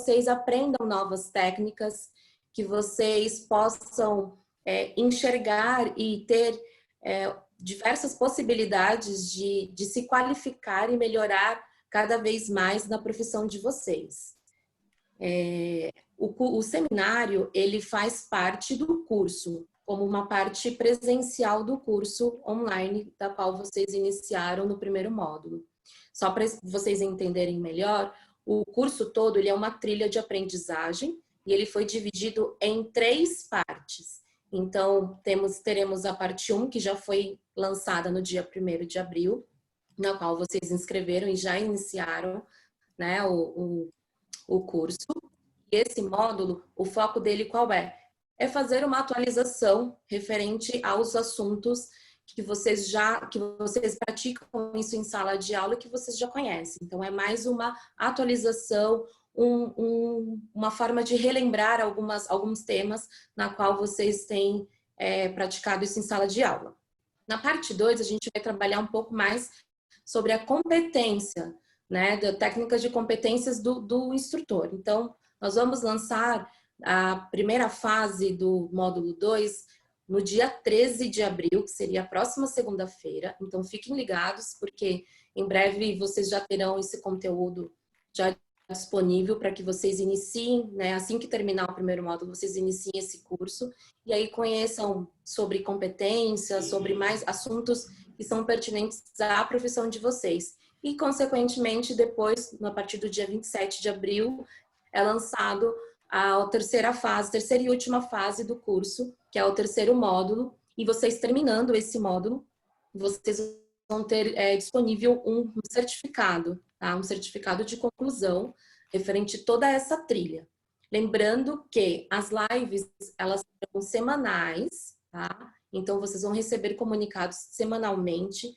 vocês aprendam novas técnicas, que vocês possam enxergar e ter diversas possibilidades de se qualificar e melhorar cada vez mais na profissão de vocês. O seminário, ele faz parte do curso, como uma parte presencial do curso online, da qual vocês iniciaram no primeiro módulo. Só para vocês entenderem melhor, o curso todo ele é uma trilha de aprendizagem e ele foi dividido em 3 partes. Então, teremos a parte 1, que já foi lançada no dia 1º de abril, na qual vocês inscreveram e já iniciaram, né, o curso. E esse módulo, o foco dele qual é? É fazer uma atualização referente aos assuntos que vocês praticam isso em sala de aula, que vocês já conhecem. Então, é mais uma atualização, uma forma de relembrar alguns temas na qual vocês têm praticado isso em sala de aula. Na parte 2, a gente vai trabalhar um pouco mais sobre a competência, né, da técnicas de competências do instrutor. Então, nós vamos lançar a primeira fase do módulo 2 no dia 13 de abril, que seria a próxima segunda-feira. Então, fiquem ligados, porque em breve vocês já terão esse conteúdo já disponível para que vocês iniciem, né? Assim que terminar o primeiro módulo, vocês iniciem esse curso e aí conheçam sobre competências, sobre mais assuntos que são pertinentes à profissão de vocês. E, consequentemente, depois, a partir do dia 27 de abril, é lançado a terceira e última fase do curso, que é o terceiro módulo, e vocês terminando esse módulo, vocês vão ter disponível um certificado, tá? Um certificado de conclusão referente a toda essa trilha. Lembrando que as lives, elas são semanais, tá? Então, vocês vão receber comunicados semanalmente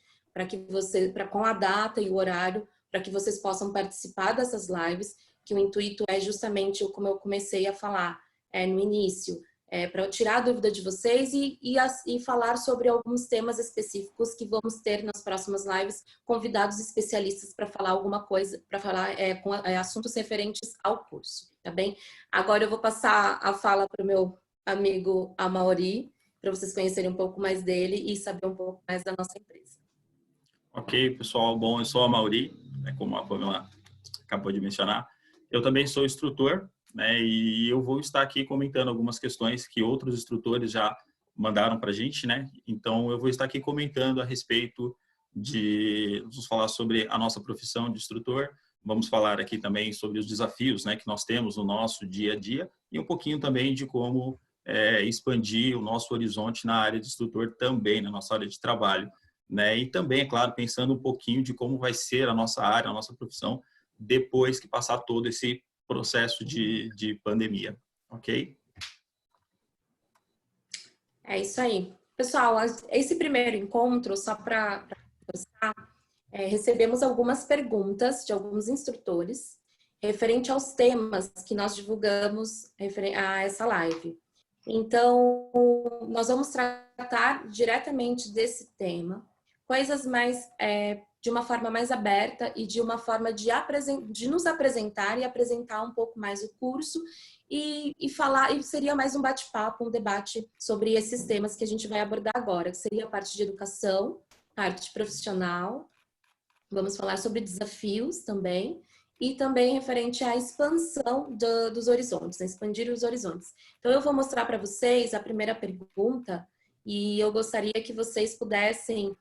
com a data e o horário, para que vocês possam participar dessas lives, que o intuito é justamente, como eu comecei a falar no início, para tirar a dúvida de vocês e falar sobre alguns temas específicos que vamos ter nas próximas lives, convidados especialistas para falar alguma coisa, para falar com assuntos referentes ao curso, tá bem? Agora eu vou passar a fala para o meu amigo Amaury, para vocês conhecerem um pouco mais dele e saber um pouco mais da nossa empresa. Ok, pessoal. Bom, eu sou o Amaury, como a Pamela acabou de mencionar. Eu também sou instrutor, né, e eu vou estar aqui comentando algumas questões que outros instrutores já mandaram para a gente, né? Então, eu vou estar aqui comentando a respeito vamos falar sobre a nossa profissão de instrutor, vamos falar aqui também sobre os desafios, né, que nós temos no nosso dia a dia e um pouquinho também de como expandir o nosso horizonte na área de instrutor também, na nossa área de trabalho, né? E também, é claro, pensando um pouquinho de como vai ser a nossa área, a nossa profissão, depois que passar todo esse processo de pandemia, ok? É isso aí. Pessoal, esse primeiro encontro, só para recebemos algumas perguntas de alguns instrutores referente aos temas que nós divulgamos a essa live. Então, nós vamos tratar diretamente desse tema, coisas mais de uma forma mais aberta e de uma forma de nos apresentar e apresentar um pouco mais o curso e falar, e seria mais um bate-papo, um debate sobre esses temas que a gente vai abordar agora, que seria a parte de educação, parte profissional, vamos falar sobre desafios também, e também referente à expansão dos horizontes, né? Expandir os horizontes. Então, eu vou mostrar para vocês a primeira pergunta, e eu gostaria que vocês pudessem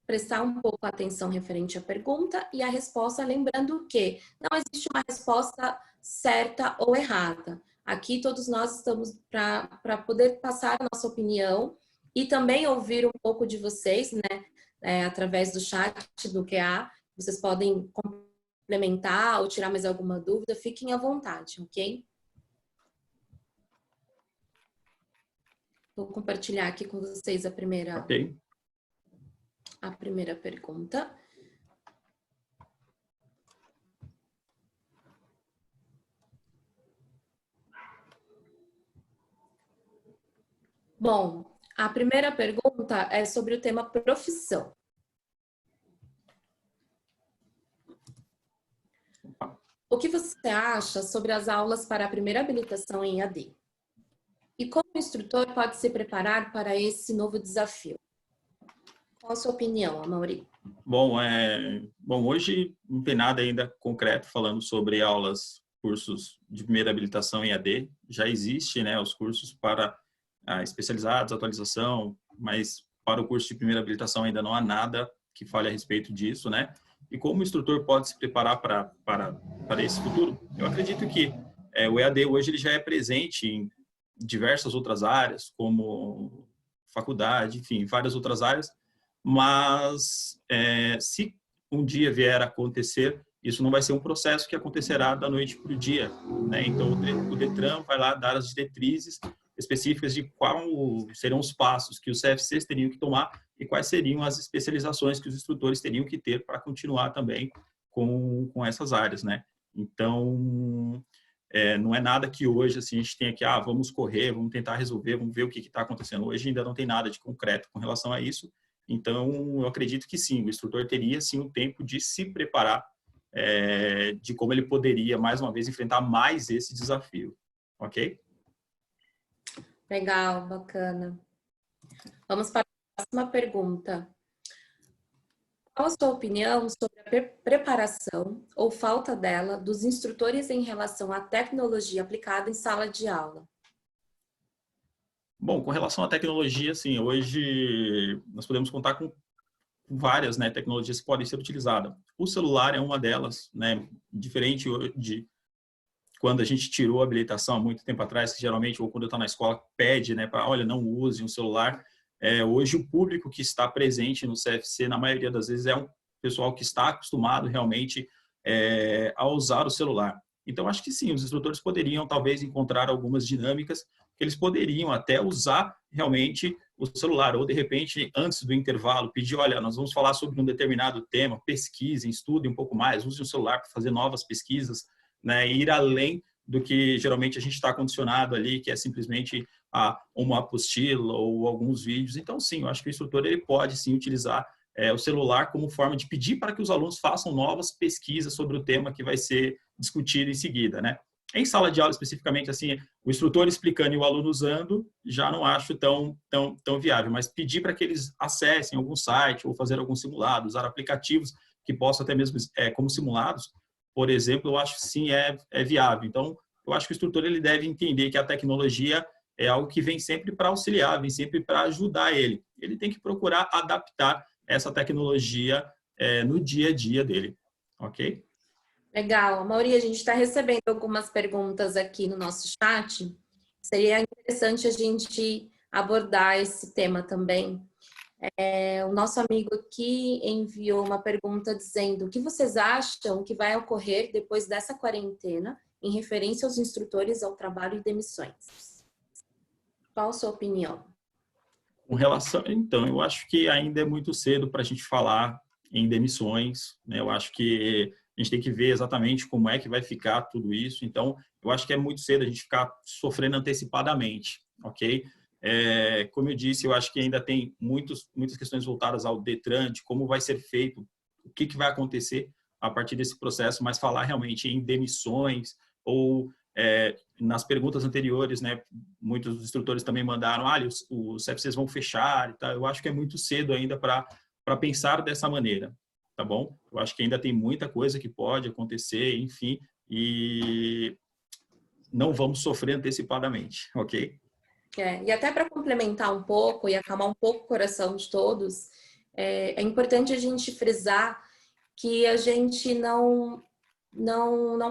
prestar um pouco atenção referente à pergunta e à resposta, lembrando que não existe uma resposta certa ou errada. Aqui todos nós estamos para poder passar a nossa opinião e também ouvir um pouco de vocês, né, através do chat do QA. Vocês podem complementar ou tirar mais alguma dúvida, fiquem à vontade, ok? Vou compartilhar aqui com vocês a primeira pergunta. Bom, a primeira pergunta é sobre o tema profissão. O que você acha sobre as aulas para a primeira habilitação em EAD? E como o instrutor pode se preparar para esse novo desafio? Qual a sua opinião, Amaury? Bom, hoje não tem nada ainda concreto falando sobre aulas, cursos de primeira habilitação em EAD. Já existe, né, os cursos para especializados, atualização, mas para o curso de primeira habilitação ainda não há nada que fale a respeito disso, né? E como o instrutor pode se preparar para esse futuro? Eu acredito que o EAD hoje ele já é presente em diversas outras áreas, como faculdade, enfim, várias outras áreas, mas se um dia vier a acontecer, isso não vai ser um processo que acontecerá da noite para o dia, né? Então, o Detran vai lá dar as diretrizes específicas de quais serão os passos que os CFCs teriam que tomar e quais seriam as especializações que os instrutores teriam que ter para continuar também com essas áreas, né? Então, não é nada que hoje assim, a gente tenha que, vamos correr, vamos tentar resolver, vamos ver o que está acontecendo. Hoje ainda não tem nada de concreto com relação a isso. Então, eu acredito que sim, o instrutor teria sim um tempo de se preparar, de como ele poderia, mais uma vez, enfrentar mais esse desafio. Ok? Legal, bacana. Vamos para a próxima pergunta. Qual a sua opinião sobre a preparação ou falta dela dos instrutores em relação à tecnologia aplicada em sala de aula? Bom, com relação à tecnologia, sim, hoje nós podemos contar com várias, né, tecnologias que podem ser utilizadas. O celular é uma delas, né, diferente de quando a gente tirou a habilitação há muito tempo atrás, que geralmente, ou quando eu estou na escola, pede, né, para, olha, não use um celular. Hoje, o público que está presente no CFC, na maioria das vezes, é um pessoal que está acostumado realmente a usar o celular. Então, acho que sim, os instrutores poderiam, talvez, encontrar algumas dinâmicas que eles poderiam até usar realmente o celular, ou, de repente, antes do intervalo, pedir, olha, nós vamos falar sobre um determinado tema, pesquisem, estudem um pouco mais, usem o celular para fazer novas pesquisas, né, ir além do que geralmente a gente está condicionado ali, que é simplesmente uma apostila ou alguns vídeos. Então, sim, eu acho que o instrutor ele pode sim utilizar o celular como forma de pedir para que os alunos façam novas pesquisas sobre o tema que vai ser discutido em seguida, né? Em sala de aula, especificamente, assim, o instrutor explicando e o aluno usando, já não acho tão viável, mas pedir para que eles acessem algum site ou fazer algum simulado, usar aplicativos que possam até mesmo, como simulados, por exemplo, eu acho que sim, é viável. Então, eu acho que o instrutor ele deve entender que a tecnologia é algo que vem sempre para auxiliar, vem sempre para ajudar ele. Ele tem que procurar adaptar essa tecnologia no dia a dia dele, ok? Legal. Mauri, a gente está recebendo algumas perguntas aqui no nosso chat. Seria interessante a gente abordar esse tema também. O nosso amigo aqui enviou uma pergunta dizendo: o que vocês acham que vai ocorrer depois dessa quarentena em referência aos instrutores ao trabalho e demissões? Qual a sua opinião? Com relação, então, eu acho que ainda é muito cedo para a gente falar em demissões, né? Eu acho que a gente tem que ver exatamente como é que vai ficar tudo isso. Então, eu acho que é muito cedo a gente ficar sofrendo antecipadamente, ok? Como eu disse, eu acho que ainda tem muitas questões voltadas ao Detran, de como vai ser feito, o que vai acontecer a partir desse processo, mas falar realmente em demissões ou nas perguntas anteriores, né, muitos instrutores também mandaram, os CFCs vão fechar e tal. Eu acho que é muito cedo ainda para pensar dessa maneira, tá bom? Eu acho que ainda tem muita coisa que pode acontecer, enfim, e não vamos sofrer antecipadamente, ok? E até para complementar um pouco e acalmar um pouco o coração de todos, é importante a gente frisar que a gente não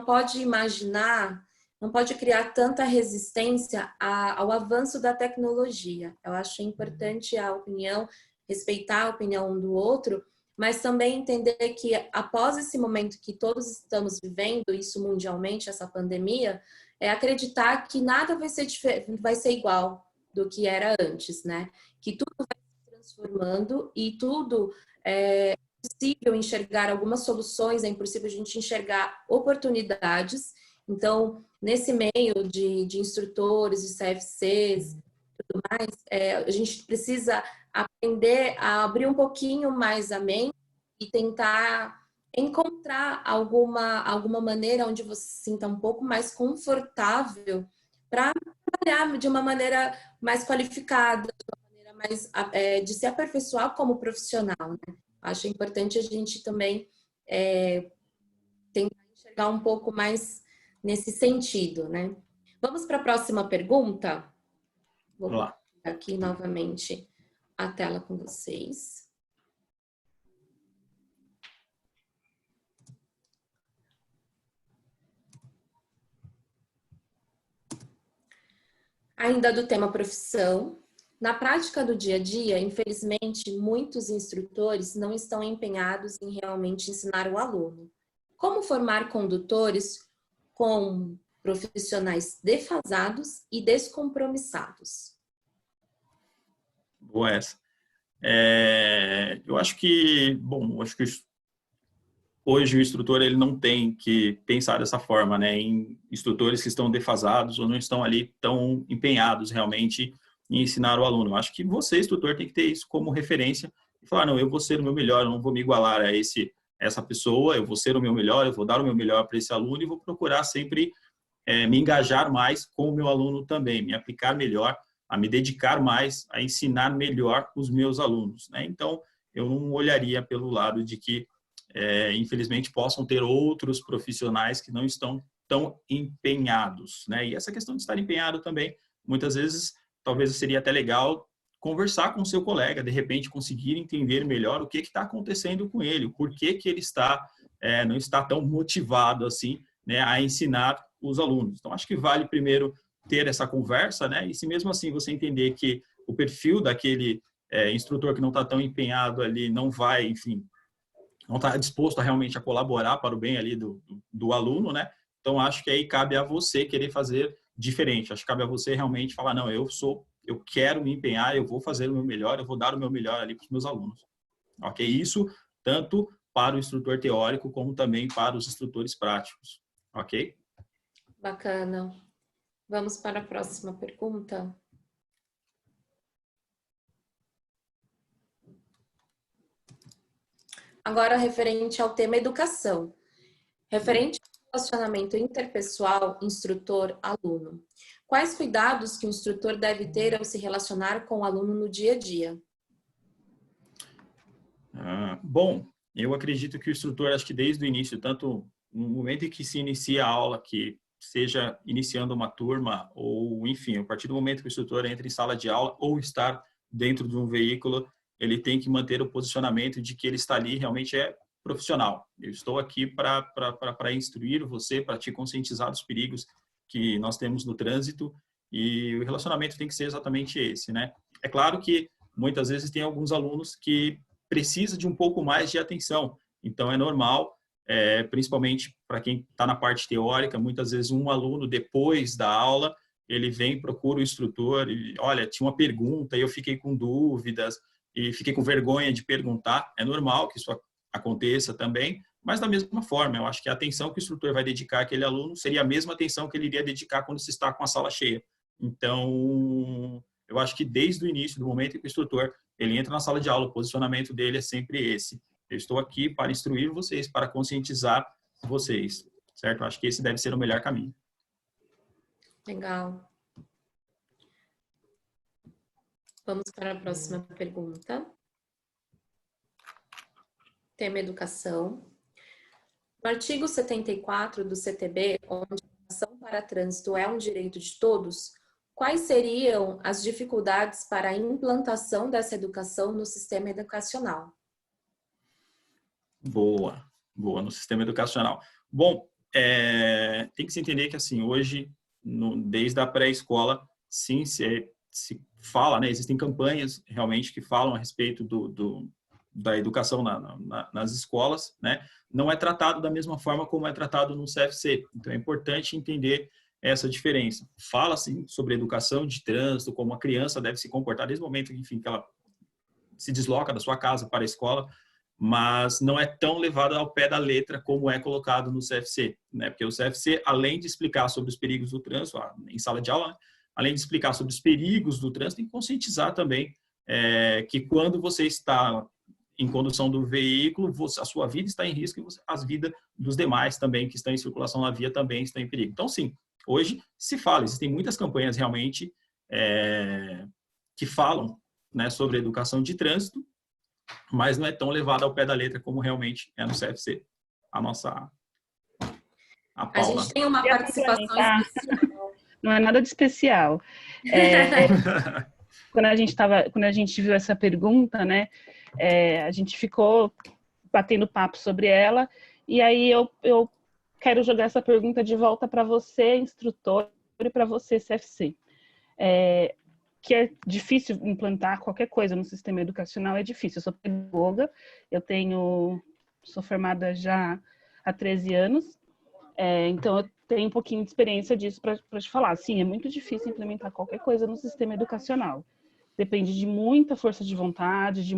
pode imaginar, não pode criar tanta resistência ao avanço da tecnologia. Eu acho importante a opinião, respeitar a opinião um do outro, mas também entender que após esse momento que todos estamos vivendo, isso mundialmente, essa pandemia, acreditar que nada vai ser igual do que era antes, né? Que tudo vai se transformando e tudo é possível enxergar algumas soluções, é impossível a gente enxergar oportunidades. Então, nesse meio de instrutores, de CFCs, tudo mais, a gente precisa aprender a abrir um pouquinho mais a mente e tentar encontrar alguma maneira onde você se sinta um pouco mais confortável para trabalhar de uma maneira mais qualificada, de uma maneira mais de se aperfeiçoar como profissional, né? Acho importante a gente também tentar enxergar um pouco mais nesse sentido, né? Vamos para a próxima pergunta? Vou Vamos lá. colocar aqui novamente a tela com vocês. Ainda do tema profissão, na prática do dia a dia, infelizmente, muitos instrutores não estão empenhados em realmente ensinar o aluno. Como formar condutores com profissionais defasados e descompromissados? Boa essa. Eu acho que, bom, acho que hoje o instrutor ele não tem que pensar dessa forma, né, em instrutores que estão defasados ou não estão ali tão empenhados realmente em ensinar o aluno. Eu acho que você, instrutor, tem que ter isso como referência e falar, não, eu vou ser o meu melhor, eu não vou me igualar a essa pessoa, eu vou ser o meu melhor, eu vou dar o meu melhor para esse aluno e vou procurar sempre me engajar mais com o meu aluno também, me aplicar melhor, a me dedicar mais, a ensinar melhor os meus alunos, né? Então, eu não olharia pelo lado de que infelizmente, possam ter outros profissionais que não estão tão empenhados, né? E essa questão de estar empenhado também, muitas vezes, talvez seria até legal conversar com o seu colega, de repente conseguir entender melhor o que está acontecendo com ele, o porquê que ele não está tão motivado assim, né, a ensinar os alunos. Então, acho que vale primeiro ter essa conversa, né? E se mesmo assim você entender que o perfil daquele instrutor que não está tão empenhado ali não vai, enfim, não está disposto a realmente a colaborar para o bem ali do aluno, né? Então, acho que aí cabe a você querer fazer diferente. Acho que cabe a você realmente falar, não, eu quero me empenhar, eu vou fazer o meu melhor, eu vou dar o meu melhor ali para os meus alunos. Ok? Isso tanto para o instrutor teórico, como também para os instrutores práticos. Ok? Bacana. Vamos para a próxima pergunta. Agora, referente ao tema educação. Referente ao relacionamento interpessoal, instrutor-aluno. Quais cuidados que o instrutor deve ter ao se relacionar com o aluno no dia a dia? Bom, eu acredito que o instrutor, acho que desde o início, tanto no momento em que se inicia a aula, que seja iniciando uma turma, ou enfim, a partir do momento que o instrutor entra em sala de aula ou estar dentro de um veículo, ele tem que manter o posicionamento de que ele está ali realmente profissional. Eu estou aqui para instruir você, para te conscientizar dos perigos que nós temos no trânsito, e o relacionamento tem que ser exatamente esse, né? É claro que muitas vezes tem alguns alunos que precisa de um pouco mais de atenção. Então, é normal, principalmente para quem está na parte teórica, muitas vezes um aluno, depois da aula, ele vem, procura o instrutor e, olha, tinha uma pergunta e eu fiquei com dúvidas e fiquei com vergonha de perguntar. É normal que isso aconteça também, mas da mesma forma, eu acho que a atenção que o instrutor vai dedicar àquele aluno seria a mesma atenção que ele iria dedicar quando se está com a sala cheia. Então, eu acho que desde o início, do momento em que o instrutor ele entra na sala de aula, o posicionamento dele é sempre esse. Eu estou aqui para instruir vocês, para conscientizar vocês, certo? Eu acho que esse deve ser o melhor caminho. Legal. Vamos para a próxima pergunta. Tema educação. No artigo 74 do CTB, onde a educação para trânsito é um direito de todos, quais seriam as dificuldades para a implantação dessa educação no sistema educacional? Boa, no sistema educacional. Bom, tem que se entender que assim, hoje, desde a pré-escola, sim, se fala, né, existem campanhas realmente que falam a respeito da educação nas escolas, né? Não é tratado da mesma forma como é tratado no CFC. Então, é importante entender essa diferença. Fala-se sobre educação de trânsito, como a criança deve se comportar desde o momento, enfim, que ela se desloca da sua casa para a escola, mas não é tão levado ao pé da letra como é colocado no CFC, né? Porque o CFC, além de explicar sobre os perigos do trânsito, em sala de aula, né? Além de explicar sobre os perigos do trânsito, tem que conscientizar também que quando você está em condução do veículo, a sua vida está em risco e as vidas dos demais também que estão em circulação na via também estão em perigo. Então, sim, hoje se fala, existem muitas campanhas realmente que falam, né, sobre educação de trânsito, mas não é tão levada ao pé da letra como realmente é no CFC. A Paula. A gente tem uma participação especial. Não é nada de especial. Quando a gente viu essa pergunta, né, a gente ficou batendo papo sobre ela, e aí eu quero jogar essa pergunta de volta para você, instrutor, e para você, CFC. Que é difícil implantar qualquer coisa no sistema educacional, é difícil. Eu sou pedagoga, sou formada já há 13 anos, então eu tenho um pouquinho de experiência disso para te falar. Sim, é muito difícil implementar qualquer coisa no sistema educacional. Depende de muita força de vontade, de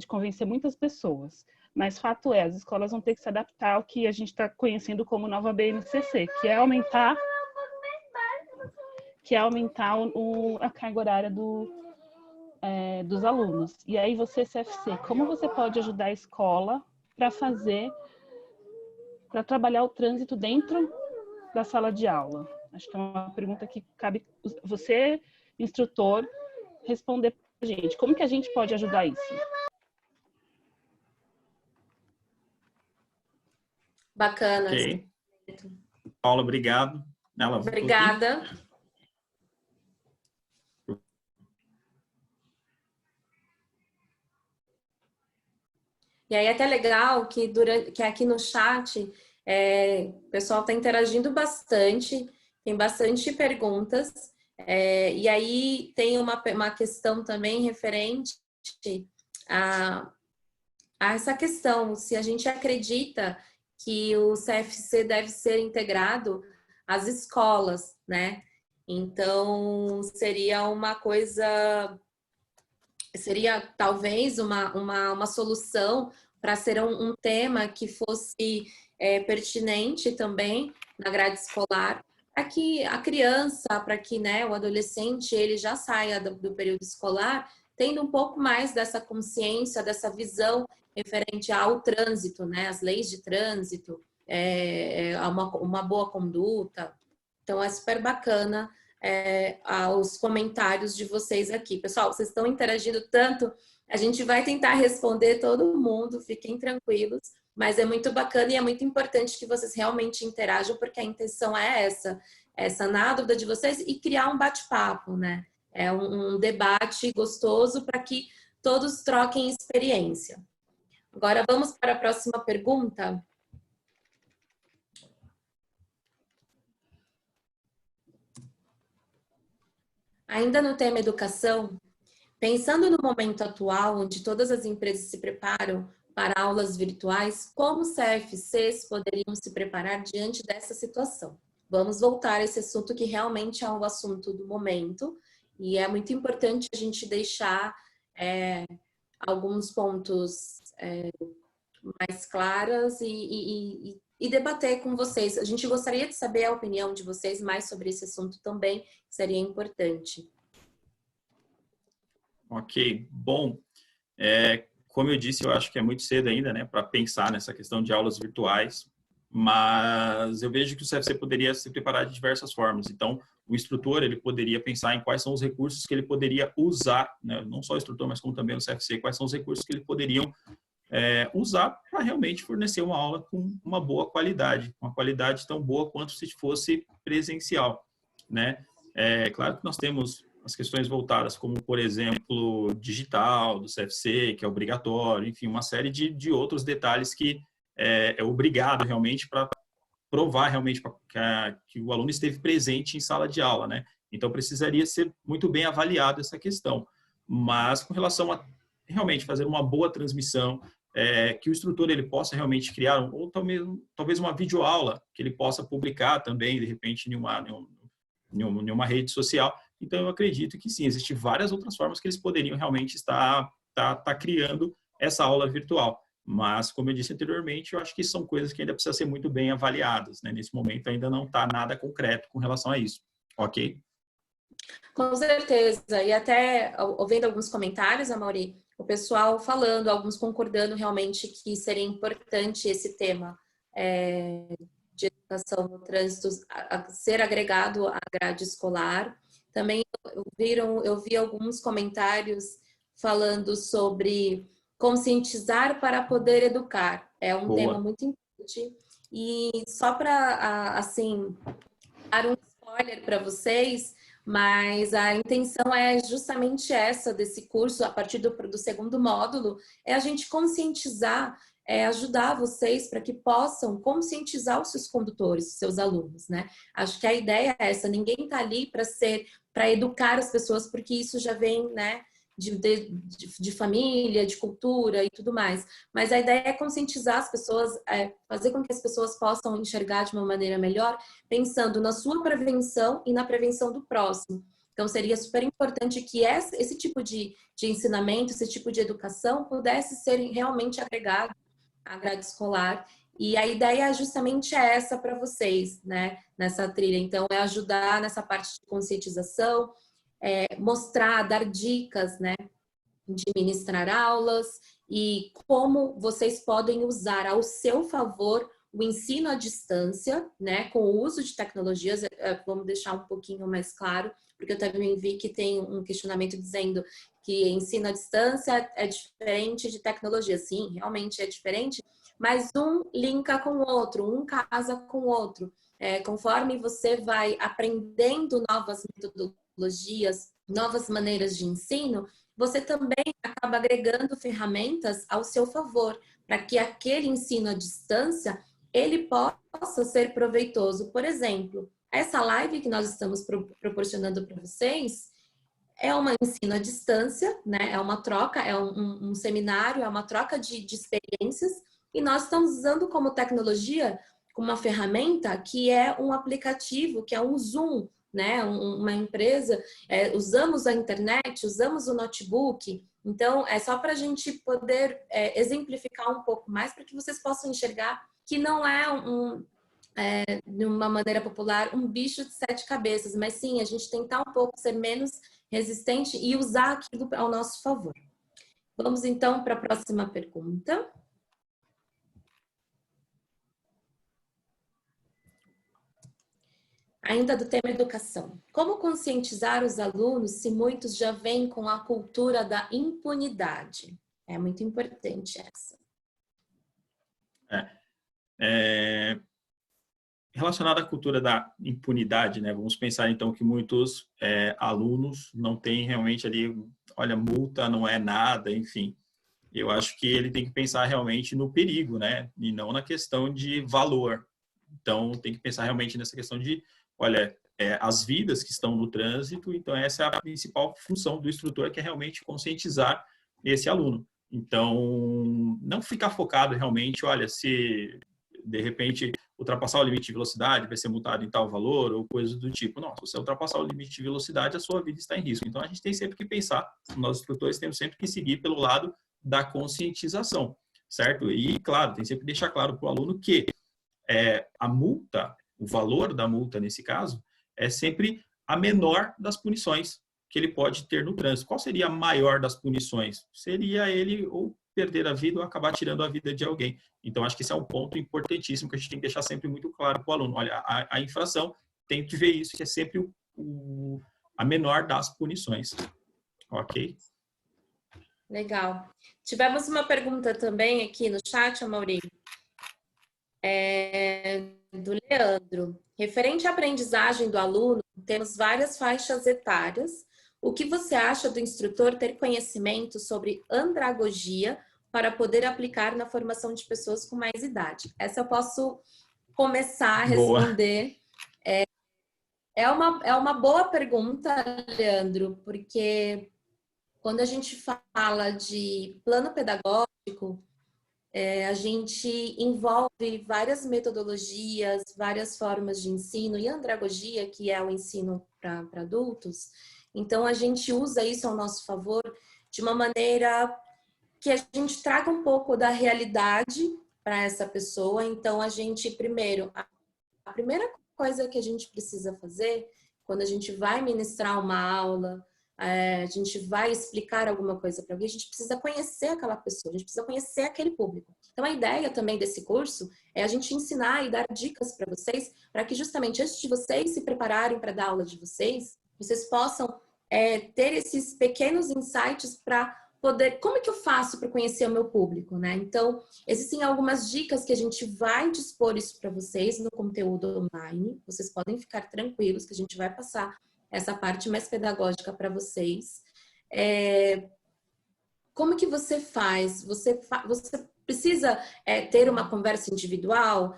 convencer muitas pessoas. Mas fato é, as escolas vão ter que se adaptar ao que a gente está conhecendo como nova BNCC, que é aumentar a carga horária dos alunos. E aí você, CFC, como você pode ajudar a escola para trabalhar o trânsito dentro da sala de aula? Acho que é uma pergunta que cabe você, instrutor, responder para a gente. Como que a gente pode ajudar isso? Bacana. Ok. Paula, obrigado. Obrigada. E aí é até legal que aqui no chat o pessoal está interagindo bastante, tem bastante perguntas, e aí tem uma questão também referente a essa questão, se a gente acredita que o CFC deve ser integrado às escolas, né? Então, seria uma coisa... Seria talvez uma solução para ser um tema que fosse pertinente também na grade escolar, para que a criança, para que, né, o adolescente ele já saia do período escolar tendo um pouco mais dessa consciência, dessa visão referente ao trânsito, né, as leis de trânsito, uma boa conduta. Então é super bacana aos comentários de vocês aqui. Pessoal, vocês estão interagindo tanto, a gente vai tentar responder todo mundo, fiquem tranquilos, mas é muito bacana e é muito importante que vocês realmente interajam, porque a intenção é essa na dúvida de vocês e criar um bate-papo, né? É um debate gostoso para que todos troquem experiência. Agora vamos para a próxima pergunta. Ainda no tema educação, pensando no momento atual, onde todas as empresas se preparam para aulas virtuais, como os CFCs poderiam se preparar diante dessa situação? Vamos voltar a esse assunto que realmente é o assunto do momento, e é muito importante a gente deixar alguns pontos mais claros e debater com vocês. A gente gostaria de saber a opinião de vocês mais sobre esse assunto também, seria importante. Ok, bom, como eu disse, eu acho que é muito cedo ainda, né, para pensar nessa questão de aulas virtuais, mas eu vejo que o CFC poderia se preparar de diversas formas. Então, o instrutor, ele poderia pensar em quais são os recursos que ele poderia usar, né, não só o instrutor, mas como também o CFC, quais são os recursos que ele poderiam usar para realmente fornecer uma aula com uma boa qualidade, uma qualidade tão boa quanto se fosse presencial, né? Claro que nós temos as questões voltadas, como, por exemplo, digital, do CFC, que é obrigatório, enfim, uma série de outros detalhes que é obrigado realmente para provar realmente que o aluno esteve presente em sala de aula, né? Então, precisaria ser muito bem avaliado essa questão. Mas, com relação a realmente fazer uma boa transmissão, que o instrutor ele possa realmente criar, ou talvez uma videoaula que ele possa publicar também, de repente, em uma rede social. Então, eu acredito que sim, existem várias outras formas que eles poderiam realmente estar criando essa aula virtual. Mas, como eu disse anteriormente, eu acho que são coisas que ainda precisam ser muito bem avaliadas, né? Nesse momento ainda não está nada concreto com relação a isso, ok? Com certeza, e até ouvindo alguns comentários, Amaury, o pessoal falando, alguns concordando realmente que seria importante esse tema de educação no trânsito a ser agregado à grade escolar. Também eu vi alguns comentários falando sobre conscientizar para poder educar. É um tema muito importante. E só para, assim, dar um spoiler para vocês, mas a intenção é justamente essa desse curso, a partir do segundo módulo, é a gente conscientizar, ajudar vocês para que possam conscientizar os seus condutores, os seus alunos, né? Acho que a ideia é essa, ninguém está ali para educar as pessoas, porque isso já vem, né, de família, de cultura e tudo mais. Mas a ideia é conscientizar as pessoas, fazer com que as pessoas possam enxergar de uma maneira melhor, pensando na sua prevenção e na prevenção do próximo. Então, seria super importante que esse tipo de ensinamento, esse tipo de educação pudesse ser realmente agregado à grade escolar. E a ideia é justamente essa para vocês, né, nessa trilha. Então, é ajudar nessa parte de conscientização, mostrar, dar dicas, né, de ministrar aulas e como vocês podem usar ao seu favor o ensino à distância, né, com o uso de tecnologias. Vamos deixar um pouquinho mais claro, porque eu também vi que tem um questionamento dizendo que ensino à distância é diferente de tecnologia. Sim, realmente é diferente, mas um linka com o outro, um casa com o outro. Conforme você vai aprendendo novas metodologias, novas maneiras de ensino, você também acaba agregando ferramentas ao seu favor, para que aquele ensino à distância, ele possa ser proveitoso. Por exemplo, essa live que nós estamos proporcionando para vocês é um ensino à distância, né? É uma troca, é um seminário, é uma troca de experiências, e nós estamos usando como tecnologia, como uma ferramenta que é um aplicativo, que é um Zoom, né? Uma empresa, usamos a internet, usamos o notebook. Então, é só para a gente poder exemplificar um pouco mais, para que vocês possam enxergar que não é de uma maneira popular, um bicho de 7 cabeças, mas sim, a gente tentar um pouco ser menos resistente e usar aquilo ao nosso favor. Vamos então para a próxima pergunta. Ainda do tema educação. Como conscientizar os alunos se muitos já vêm com a cultura da impunidade? É muito importante essa. Relacionado à cultura da impunidade, né? Vamos pensar então que muitos alunos não têm realmente ali, olha, multa não é nada, enfim. Eu acho que ele tem que pensar realmente no perigo, né? E não na questão de valor. Então, tem que pensar realmente nessa questão de, olha, as vidas que estão no trânsito. Então, essa é a principal função do instrutor, que é realmente conscientizar esse aluno. Então, não ficar focado realmente, olha, se de repente ultrapassar o limite de velocidade vai ser multado em tal valor ou coisas do tipo. Não, se você ultrapassar o limite de velocidade, a sua vida está em risco. Então, a gente tem sempre que pensar, nós instrutores temos sempre que seguir pelo lado da conscientização, certo? E, claro, tem sempre que deixar claro para o aluno que a multa, o valor da multa nesse caso, é sempre a menor das punições que ele pode ter no trânsito. Qual seria a maior das punições? Seria ele ou perder a vida ou acabar tirando a vida de alguém. Então, acho que esse é um ponto importantíssimo que a gente tem que deixar sempre muito claro para o aluno. Olha, a infração tem que ver isso, que é sempre a menor das punições. Ok? Legal. Tivemos uma pergunta também aqui no chat, Amaury, do Leandro. Referente à aprendizagem do aluno, temos várias faixas etárias. O que você acha do instrutor ter conhecimento sobre andragogia para poder aplicar na formação de pessoas com mais idade? Essa eu posso começar a responder. É uma boa pergunta, Leandro, porque quando a gente fala de plano pedagógico, a gente envolve várias metodologias, várias formas de ensino, e a andragogia, que é o ensino para adultos, então a gente usa isso ao nosso favor de uma maneira que a gente traga um pouco da realidade para essa pessoa. Então, a gente, primeiro, a primeira coisa que a gente precisa fazer quando a gente vai ministrar uma aula, a gente vai explicar alguma coisa para alguém, a gente precisa conhecer aquela pessoa, a gente precisa conhecer aquele público. Então, a ideia também desse curso é a gente ensinar e dar dicas para vocês, para que justamente antes de vocês se prepararem para dar aula de vocês possam ter esses pequenos insights para poder... Como é que eu faço para conhecer o meu público, né? Então, existem algumas dicas que a gente vai dispor isso para vocês no conteúdo online. Vocês podem ficar tranquilos que a gente vai passar essa parte mais pedagógica para vocês. Como que você faz? Você precisa ter uma conversa individual?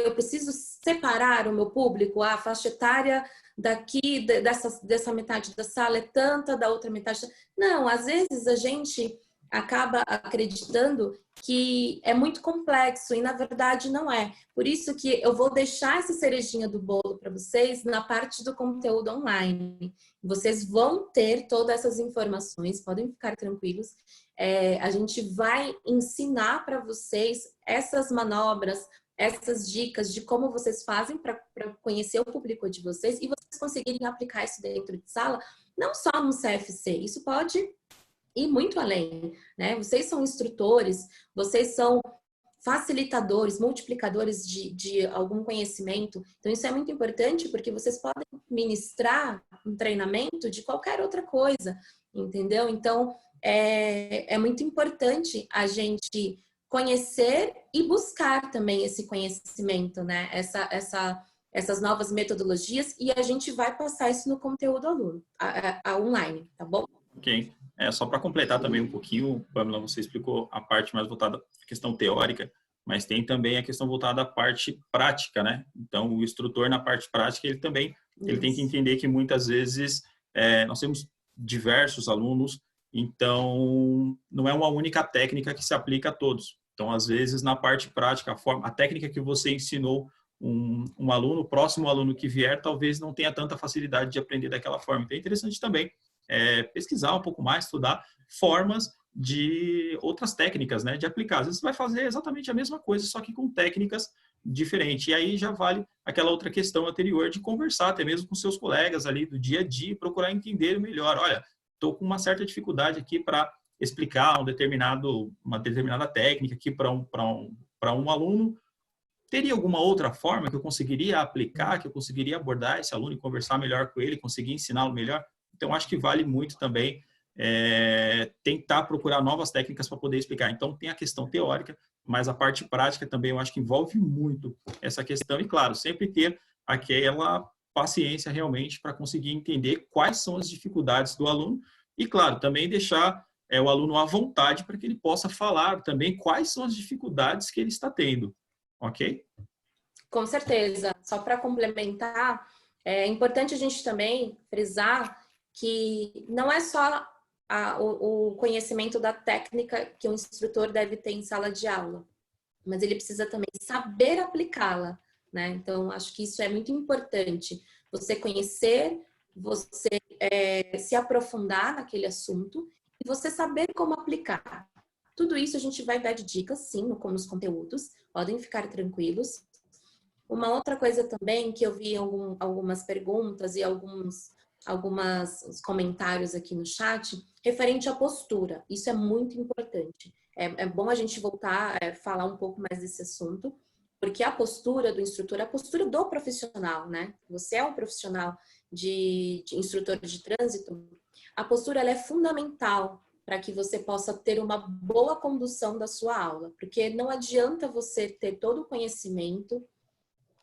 Eu preciso separar o meu público? A faixa etária daqui, dessa metade da sala é tanta, da outra metade... Não, às vezes a gente acaba acreditando que é muito complexo e na verdade não é. Por isso que eu vou deixar essa cerejinha do bolo para vocês na parte do conteúdo online. Vocês vão ter todas essas informações, podem ficar tranquilos. A gente vai ensinar para vocês essas manobras, essas dicas de como vocês fazem para conhecer o público de vocês e vocês conseguirem aplicar isso dentro de sala, não só no CFC, isso pode ir muito além, né? Vocês são instrutores, vocês são facilitadores, multiplicadores de algum conhecimento. Então, isso é muito importante porque vocês podem ministrar um treinamento de qualquer outra coisa, entendeu? Então, é muito importante a gente conhecer e buscar também esse conhecimento, né? Essas novas metodologias e a gente vai passar isso no conteúdo aluno, online, tá bom? Ok. Só para completar também um pouquinho, Pamela, você explicou a parte mais voltada à questão teórica, mas tem também a questão voltada à parte prática, né? Então, o instrutor na parte prática, ele tem que entender que muitas vezes nós temos diversos alunos, então não é uma única técnica que se aplica a todos. Então, às vezes, na parte prática, a técnica que você ensinou um aluno, o próximo aluno que vier, talvez não tenha tanta facilidade de aprender daquela forma. Então, é interessante também pesquisar um pouco mais, estudar formas de outras técnicas, né, de aplicar. Às vezes você vai fazer exatamente a mesma coisa, só que com técnicas diferentes. E aí já vale aquela outra questão anterior de conversar até mesmo com seus colegas ali do dia a dia, procurar entender melhor. Olha, estou com uma certa dificuldade aqui para explicar uma determinada técnica aqui para um aluno. Teria alguma outra forma que eu conseguiria aplicar, que eu conseguiria abordar esse aluno e conversar melhor com ele, conseguir ensiná-lo melhor? Então, acho que vale muito também tentar procurar novas técnicas para poder explicar. Então, tem a questão teórica, mas a parte prática também eu acho que envolve muito essa questão. E, claro, sempre ter aquela paciência realmente para conseguir entender quais são as dificuldades do aluno. E, claro, também deixar o aluno à vontade para que ele possa falar também quais são as dificuldades que ele está tendo. Ok? Com certeza. Só para complementar, é importante a gente também frisar que não é só o conhecimento da técnica que o instrutor deve ter em sala de aula, mas ele precisa também saber aplicá-la, né? Então, acho que isso é muito importante. Você conhecer, você se aprofundar naquele assunto e você saber como aplicar. Tudo isso a gente vai dar de dicas, sim, nos conteúdos, podem ficar tranquilos. Uma outra coisa também que eu vi algumas perguntas e alguns comentários aqui no chat, referente à postura. Isso é muito importante. É bom a gente voltar a falar um pouco mais desse assunto, porque a postura do instrutor, a postura do profissional, né? Você é um profissional de instrutor de trânsito, a postura ela é fundamental para que você possa ter uma boa condução da sua aula, porque não adianta você ter todo o conhecimento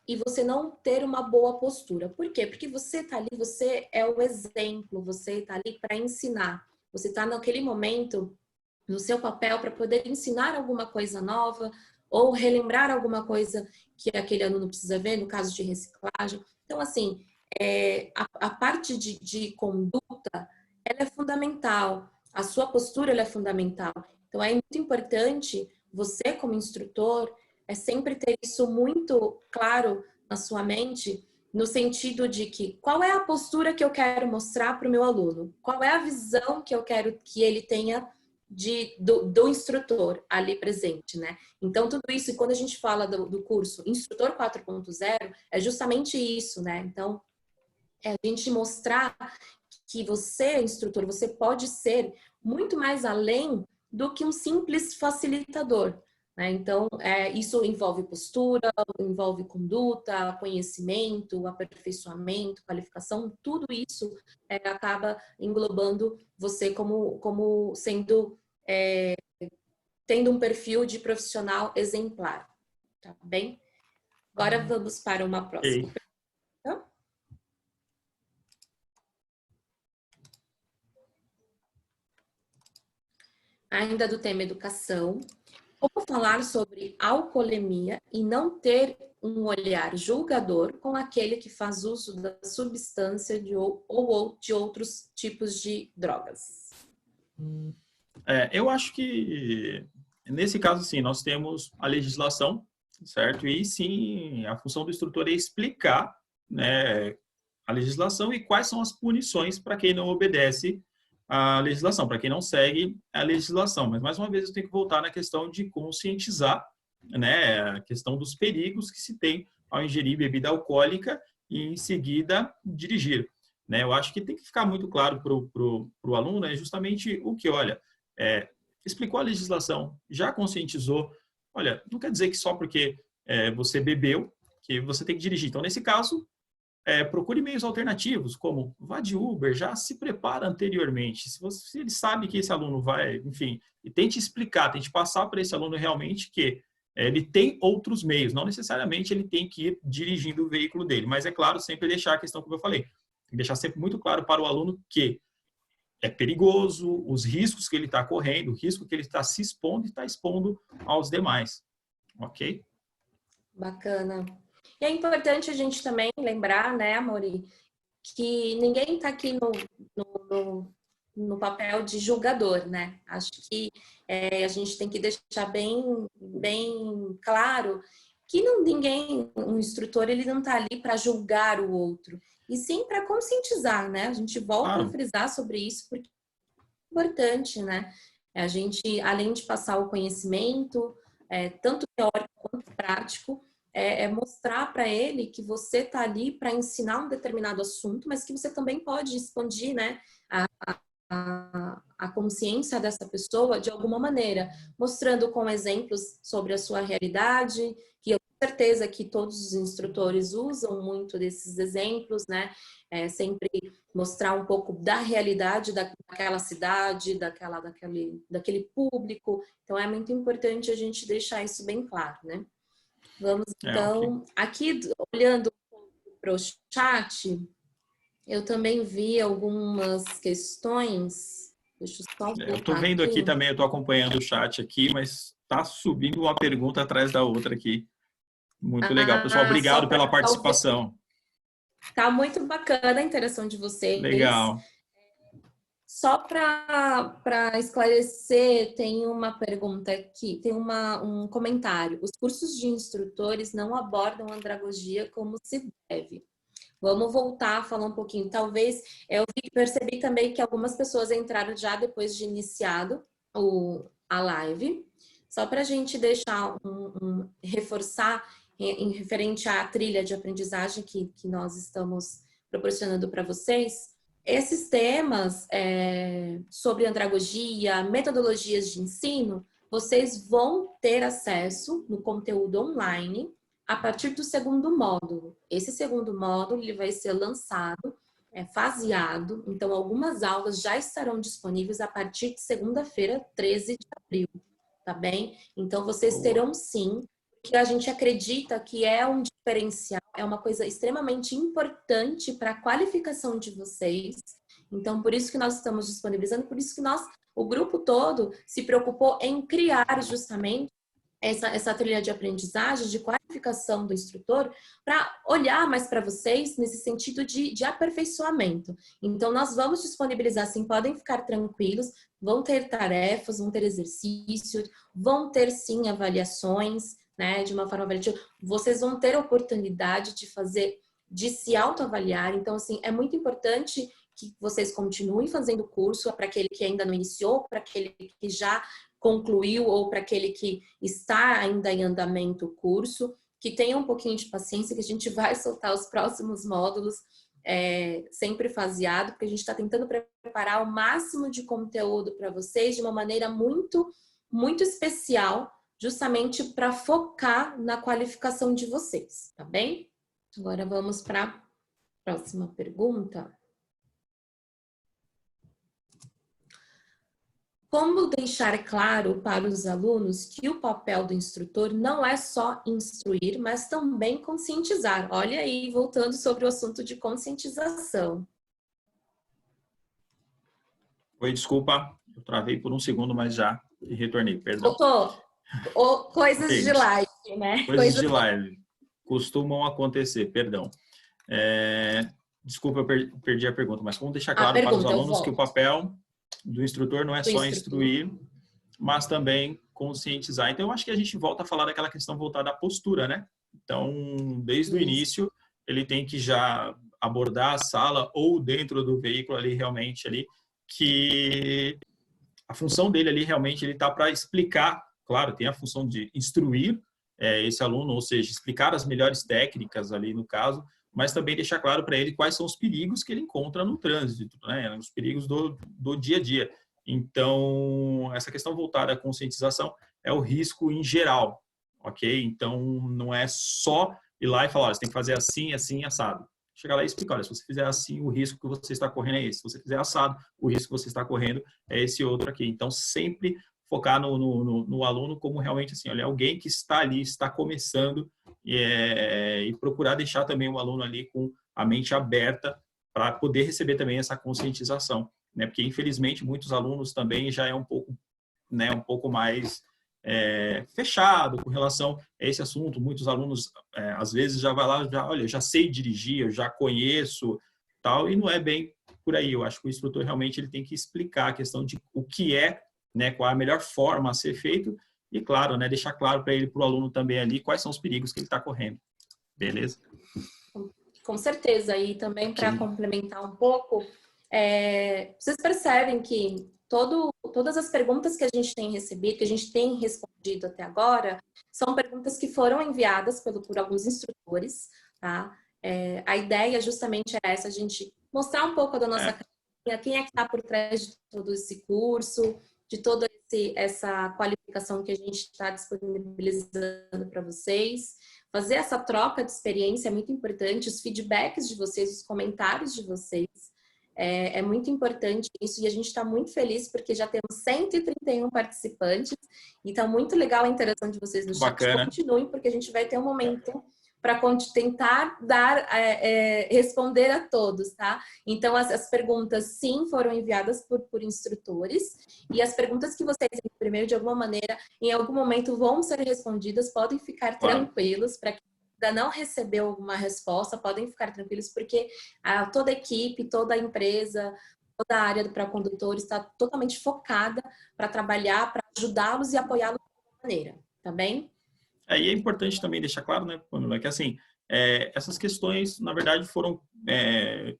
e você não ter uma boa postura. Por quê? Porque você está ali, você é o exemplo, você está ali para ensinar. Você está naquele momento, no seu papel, para poder ensinar alguma coisa nova ou relembrar alguma coisa que aquele aluno precisa ver, no caso de reciclagem. Então, assim, a parte de conduta, ela é fundamental. A sua postura, ela é fundamental. Então, é muito importante você, como instrutor, sempre ter isso muito claro na sua mente, no sentido de que qual é a postura que eu quero mostrar para o meu aluno? Qual é a visão que eu quero que ele tenha do instrutor ali presente, né? Então, tudo isso, e quando a gente fala do curso Instrutor 4.0, é justamente isso, né? Então, a gente mostrar que você, instrutor, você pode ser muito mais além do que um simples facilitador, né? Então, isso envolve postura, envolve conduta, conhecimento, aperfeiçoamento, qualificação, tudo isso acaba englobando você como sendo, tendo um perfil de profissional exemplar, tá bem? Agora vamos para uma próxima pergunta. Ainda do tema educação. Como falar sobre alcoolemia e não ter um olhar julgador com aquele que faz uso da substância ou de outros tipos de drogas? Eu acho que, nesse caso, sim, nós temos a legislação, certo? E, sim, a função do instrutor é explicar, né, a legislação e quais são as punições para quem não obedece à legislação, para quem não segue a legislação. Mas, mais uma vez, eu tenho que voltar na questão de conscientizar, né, a questão dos perigos que se tem ao ingerir bebida alcoólica e, em seguida, dirigir. Né? Eu acho que tem que ficar muito claro para o aluno, né, justamente o que, olha, explicou a legislação, já conscientizou, olha, não quer dizer que só porque você bebeu que você tem que dirigir. Então, nesse caso, procure meios alternativos, como vá de Uber, já se prepara anteriormente. Se ele sabe que esse aluno vai, enfim, e tente explicar, tente passar para esse aluno realmente que ele tem outros meios, não necessariamente ele tem que ir dirigindo o veículo dele, mas é claro, sempre deixar a questão como eu falei, deixar sempre muito claro para o aluno que é perigoso, os riscos que ele está correndo, o risco que ele está se expondo e está expondo aos demais. Ok? Bacana. E é importante a gente também lembrar, né, Amori, que ninguém está aqui no papel de julgador, né? Acho que a gente tem que deixar bem claro que um instrutor, ele não está ali para julgar o outro, e sim para conscientizar, né? A gente volta a frisar sobre isso, porque é importante, né? A gente, além de passar o conhecimento, tanto teórico quanto prático, mostrar para ele que você está ali para ensinar um determinado assunto, mas que você também pode expandir, né, a consciência dessa pessoa de alguma maneira, mostrando com exemplos sobre a sua realidade, que eu tenho certeza que todos os instrutores usam muito desses exemplos, né, sempre mostrar um pouco da realidade daquela cidade, daquele público. Então, é muito importante a gente deixar isso bem claro, né? Vamos, então, aqui olhando para o chat, eu também vi algumas questões. Deixa eu só voltar. Eu estou vendo aqui também, eu estou acompanhando o chat aqui, mas está subindo uma pergunta atrás da outra aqui. Muito legal. Pessoal, obrigado pela participação. Tá muito bacana a interação de vocês. Legal. Só para esclarecer, tem uma pergunta aqui, tem um comentário. Os cursos de instrutores não abordam andragogia como se deve. Vamos voltar a falar um pouquinho. Talvez, eu percebi também que algumas pessoas entraram já depois de iniciado a live. Só para a gente deixar reforçar em referente à trilha de aprendizagem que nós estamos proporcionando para vocês. Esses temas sobre andragogia, metodologias de ensino, vocês vão ter acesso no conteúdo online a partir do segundo módulo. Esse segundo módulo ele vai ser lançado, faseado, então algumas aulas já estarão disponíveis a partir de segunda-feira, 13 de abril, tá bem? Então vocês terão sim, porque a gente acredita que é um diferencial, é uma coisa extremamente importante para a qualificação de vocês. Então, por isso que nós estamos disponibilizando, por isso que o grupo todo se preocupou em criar justamente essa trilha de aprendizagem, de qualificação do instrutor, para olhar mais para vocês nesse sentido de aperfeiçoamento. Então, nós vamos disponibilizar, sim, podem ficar tranquilos, vão ter tarefas, vão ter exercícios, vão ter, sim, avaliações, né, de uma forma avaliativa. Vocês vão ter a oportunidade de se autoavaliar. Então, assim, é muito importante que vocês continuem fazendo o curso, para aquele que ainda não iniciou, para aquele que já concluiu ou para aquele que está ainda em andamento o curso, que tenha um pouquinho de paciência, que a gente vai soltar os próximos módulos sempre faseado, porque a gente está tentando preparar o máximo de conteúdo para vocês de uma maneira muito, muito especial, justamente para focar na qualificação de vocês, tá bem? Agora vamos para a próxima pergunta. Como deixar claro para os alunos que o papel do instrutor não é só instruir, mas também conscientizar? Olha aí, voltando sobre o assunto de conscientização. Oi, desculpa, eu travei por um segundo, mas já retornei, perdão. Voltou. Coisas de live, né? Coisas de live costumam acontecer, perdão. Desculpa, eu perdi a pergunta, mas como deixar claro para os alunos que o papel do instrutor não é só instruir, mas também conscientizar. Então, eu acho que a gente volta a falar daquela questão voltada à postura, né? Então, desde o início, ele tem que já abordar a sala ou dentro do veículo ali, realmente, ali, que a função dele ali, realmente, ele está para explicar, claro, tem a função de instruir esse aluno, ou seja, explicar as melhores técnicas ali, no caso, mas também deixar claro para ele quais são os perigos que ele encontra no trânsito, né? Os perigos do dia a dia. Então, essa questão voltada à conscientização é o risco em geral, ok? Então, não é só ir lá e falar, olha, você tem que fazer assim, assim, assado. Chegar lá e explicar, olha, se você fizer assim, o risco que você está correndo é esse. Se você fizer assado, o risco que você está correndo é esse outro aqui. Então, sempre focar no aluno como realmente assim, olha, alguém que está ali, está começando e procurar deixar também o aluno ali com a mente aberta para poder receber também essa conscientização, né? Porque infelizmente muitos alunos também já é um pouco, né, um pouco mais fechado com relação a esse assunto. Muitos alunos às vezes já vai lá, olha, já sei dirigir, eu já conheço, tal, e não é bem por aí. Eu acho que o instrutor realmente ele tem que explicar a questão de o que é, né, qual a melhor forma a ser feito e, claro, né, deixar claro para ele, para o aluno também ali, quais são os perigos que ele está correndo. Beleza? Com certeza. E também para complementar um pouco, vocês percebem que todas as perguntas que a gente tem recebido, que a gente tem respondido até agora, são perguntas que foram enviadas por alguns instrutores, tá? A ideia justamente é essa, a gente mostrar um pouco da nossa carreira, quem é que está por trás de todo esse curso, de toda essa qualificação que a gente está disponibilizando para vocês. Fazer essa troca de experiência é muito importante, os feedbacks de vocês, os comentários de vocês, é muito importante isso, e a gente está muito feliz porque já temos 131 participantes, e está muito legal a interação de vocês no chat. Bacana. Continuem, porque a gente vai ter um momento para tentar responder a todos, tá? Então, as perguntas, sim, foram enviadas por instrutores, e as perguntas que vocês primeiro, de alguma maneira, em algum momento vão ser respondidas, podem ficar tranquilos, para quem ainda não recebeu alguma resposta, podem ficar tranquilos, porque toda a equipe, toda a empresa, toda a área do pró-condutor está totalmente focada para trabalhar, para ajudá-los e apoiá-los de alguma maneira, tá bem? E é importante também deixar claro, né, Pamela, que assim, essas questões, na verdade, foram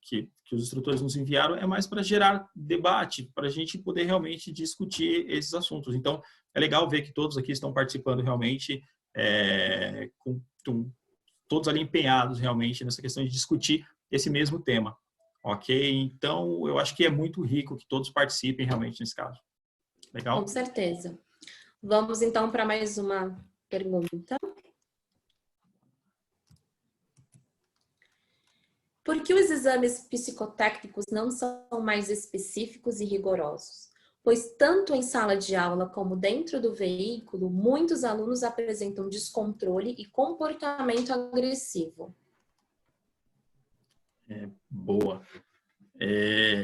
que os instrutores nos enviaram, é mais para gerar debate, para a gente poder realmente discutir esses assuntos. Então, é legal ver que todos aqui estão participando realmente, com todos ali empenhados realmente nessa questão de discutir esse mesmo tema, ok? Então, eu acho que é muito rico que todos participem realmente nesse caso. Legal? Com certeza. Vamos então para mais uma pergunta. Por que os exames psicotécnicos não são mais específicos e rigorosos? Pois tanto em sala de aula como dentro do veículo, muitos alunos apresentam descontrole e comportamento agressivo. Boa.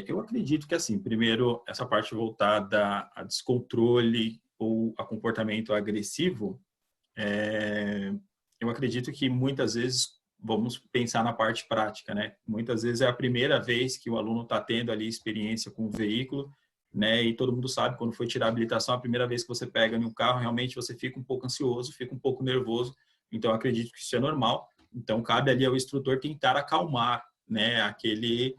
Eu acredito que, assim, primeiro, essa parte voltada a descontrole ou a comportamento agressivo, eu acredito que muitas vezes vamos pensar na parte prática, né? Muitas vezes é a primeira vez que o aluno está tendo ali experiência com o veículo, né? E todo mundo sabe, quando foi tirar a habilitação, a primeira vez que você pega em um carro, realmente você fica um pouco ansioso, fica um pouco nervoso. Então, eu acredito que isso é normal. Então, cabe ali ao instrutor tentar acalmar, né, aquele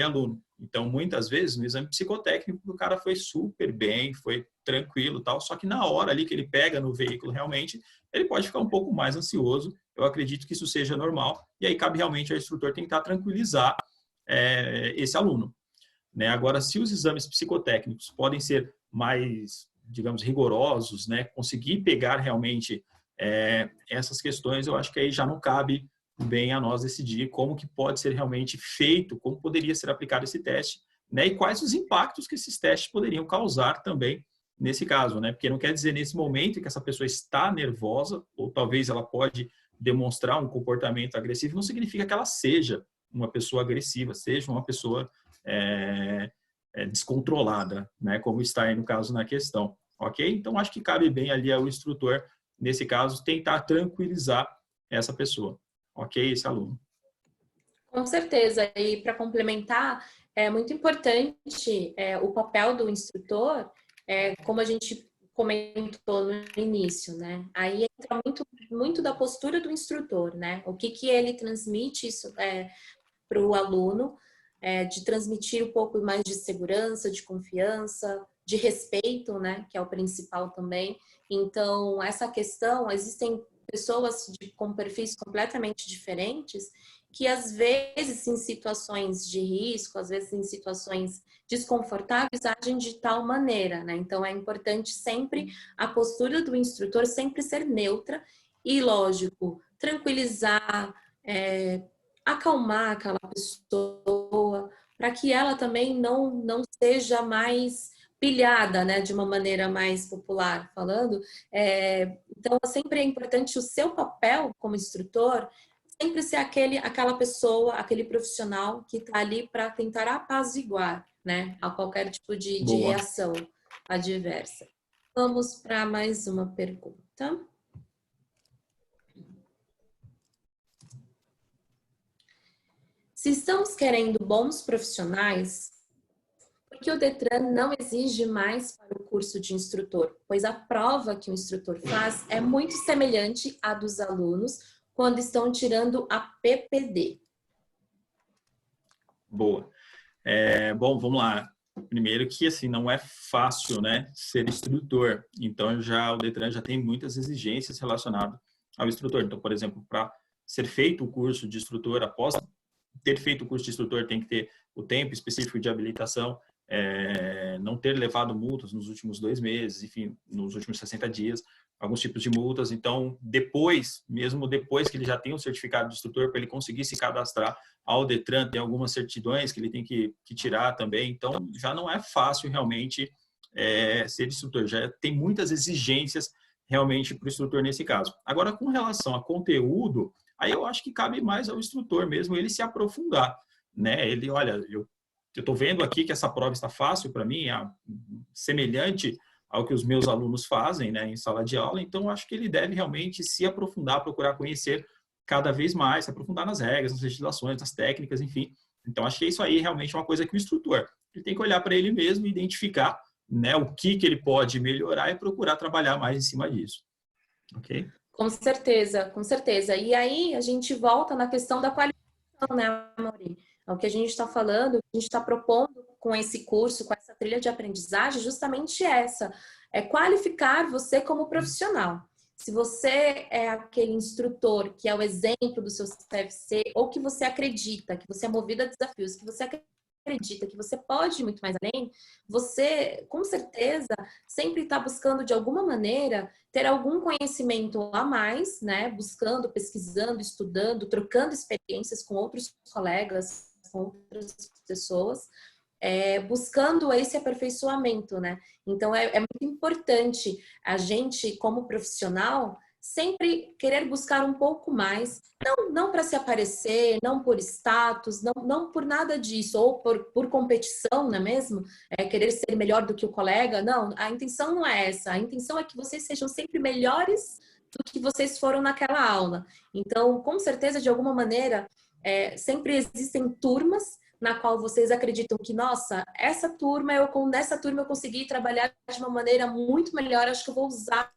aluno. Então, muitas vezes, no exame psicotécnico, o cara foi super bem, foi tranquilo, tal, só que na hora ali que ele pega no veículo, realmente, ele pode ficar um pouco mais ansioso eu acredito que isso seja normal, e aí cabe realmente ao instrutor tentar tranquilizar esse aluno. Né? Agora, se os exames psicotécnicos podem ser mais, digamos, rigorosos, né? Conseguir pegar realmente essas questões, eu acho que aí já não cabe bem a nós decidir como que pode ser realmente feito, como poderia ser aplicado esse teste, né? E quais os impactos que esses testes poderiam causar também nesse caso, né? Porque não quer dizer nesse momento que essa pessoa está nervosa, ou talvez ela pode demonstrar um comportamento agressivo, não significa que ela seja uma pessoa agressiva, seja uma pessoa descontrolada, né? Como está aí no caso na questão, ok? Então, acho que cabe bem ali ao instrutor, nesse caso, tentar tranquilizar essa pessoa, ok? Esse aluno. Com certeza. E para complementar, é muito importante o papel do instrutor, como a gente comentou no início, né? Aí entra muito da postura do instrutor, né? O que ele transmite isso para o aluno, de transmitir um pouco mais de segurança, de confiança, de respeito, né? Que é o principal também. Então, essa questão, existem pessoas com perfis completamente diferentes que às vezes em situações de risco, às vezes em situações desconfortáveis, agem de tal maneira, né? Então é importante sempre a postura do instrutor sempre ser neutra e, lógico, tranquilizar, acalmar aquela pessoa, para que ela também não seja mais pilhada, né, de uma maneira mais popular falando. Então sempre é importante o seu papel como instrutor sempre ser aquela pessoa, aquele profissional que está ali para tentar apaziguar, né, a qualquer tipo de Boa. reação adversa. Vamos para mais uma pergunta. Se estamos querendo bons profissionais, por que o Detran não exige mais para o curso de instrutor? Pois a prova que o instrutor faz é muito semelhante à dos alunos quando estão tirando a PPD. Boa. Bom, vamos lá. Primeiro que, assim, não é fácil, né, ser instrutor. Então, o Detran já tem muitas exigências relacionadas ao instrutor. Então, por exemplo, para ser feito o curso de instrutor, após ter feito o curso de instrutor, tem que ter o tempo específico de habilitação, não ter levado multas nos últimos 2 meses, enfim, nos últimos 60 dias, alguns tipos de multas. Então, mesmo depois que ele já tem um certificado de instrutor, para ele conseguir se cadastrar ao Detran, tem algumas certidões que ele tem que tirar também. Então, já não é fácil realmente ser instrutor. Já tem muitas exigências realmente para o instrutor nesse caso. Agora, com relação a conteúdo, aí eu acho que cabe mais ao instrutor mesmo ele se aprofundar, né? Ele, olha, eu estou vendo aqui que essa prova está fácil para mim, semelhante ao que os meus alunos fazem, né, em sala de aula, então acho que ele deve realmente se aprofundar, procurar conhecer cada vez mais, se aprofundar nas regras, nas legislações, nas técnicas, enfim. Então acho que isso aí realmente é uma coisa que o instrutor ele tem que olhar para ele mesmo e identificar, né, o que ele pode melhorar e procurar trabalhar mais em cima disso. Ok? Com certeza, com certeza. E aí a gente volta na questão da qualificação, né, Amaury? É o que a gente está falando, a gente está propondo com esse curso, com essa trilha de aprendizagem, justamente essa, é qualificar você como profissional. Se você é aquele instrutor que é o exemplo do seu CFC, ou que você acredita, que você é movido a desafios, que você acredita que você pode ir muito mais além, você, com certeza, sempre está buscando, de alguma maneira, ter algum conhecimento a mais, né? Buscando, pesquisando, estudando, trocando experiências com outros colegas, com outras pessoas, buscando esse aperfeiçoamento, né? Então, é muito importante a gente, como profissional, sempre querer buscar um pouco mais, não para se aparecer, não por status, não por nada disso, ou por competição, não é mesmo? Querer ser melhor do que o colega, não, a intenção não é essa, a intenção é que vocês sejam sempre melhores do que vocês foram naquela aula. Então, com certeza, de alguma maneira, sempre existem turmas na qual vocês acreditam que, nossa, nessa turma eu consegui trabalhar de uma maneira muito melhor, acho que eu vou usar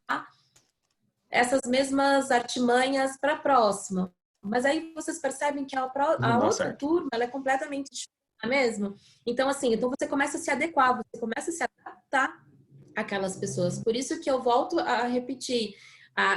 essas mesmas artimanhas para a próxima. Mas aí vocês percebem que a outra turma ela é completamente diferente, não é mesmo? Então, assim, então você começa a se adequar, você começa a se adaptar àquelas pessoas. Por isso que eu volto a repetir,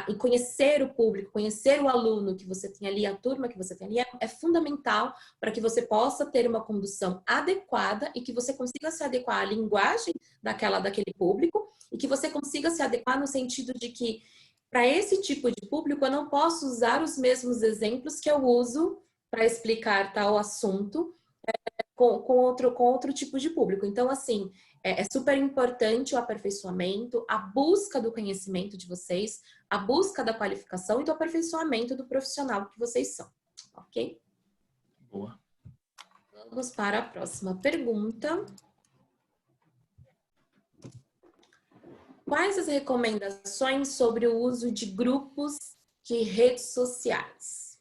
e conhecer o público, conhecer o aluno que você tem ali, a turma que você tem ali, é fundamental para que você possa ter uma condução adequada e que você consiga se adequar à linguagem daquele público e que você consiga se adequar no sentido de que, para esse tipo de público, eu não posso usar os mesmos exemplos que eu uso para explicar tal assunto com outro tipo de público. Então, assim, é super importante o aperfeiçoamento, a busca do conhecimento de vocês, a busca da qualificação e do aperfeiçoamento do profissional que vocês são, ok? Boa. Vamos para a próxima pergunta. Quais as recomendações sobre o uso de grupos de redes sociais?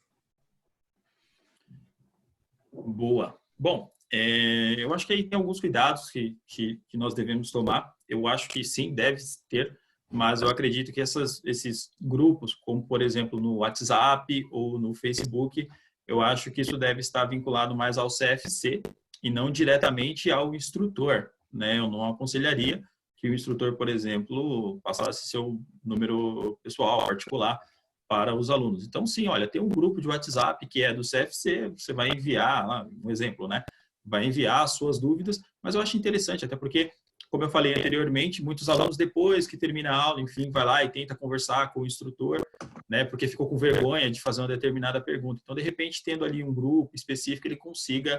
Boa. Bom, eu acho que aí tem alguns cuidados que nós devemos tomar. Eu acho que sim, deve ter, mas eu acredito que esses grupos, como por exemplo no WhatsApp ou no Facebook, eu acho que isso deve estar vinculado mais ao CFC e não diretamente ao instrutor, né? Eu não aconselharia que o instrutor, por exemplo, passasse seu número pessoal, particular, para os alunos. Então, sim, olha, tem um grupo de WhatsApp que é do CFC, você vai enviar, um exemplo, né? Vai enviar as suas dúvidas, mas eu acho interessante, até porque, como eu falei anteriormente, muitos alunos, depois que termina a aula, enfim, vai lá e tenta conversar com o instrutor, né? Porque ficou com vergonha de fazer uma determinada pergunta. Então, de repente, tendo ali um grupo específico, ele consiga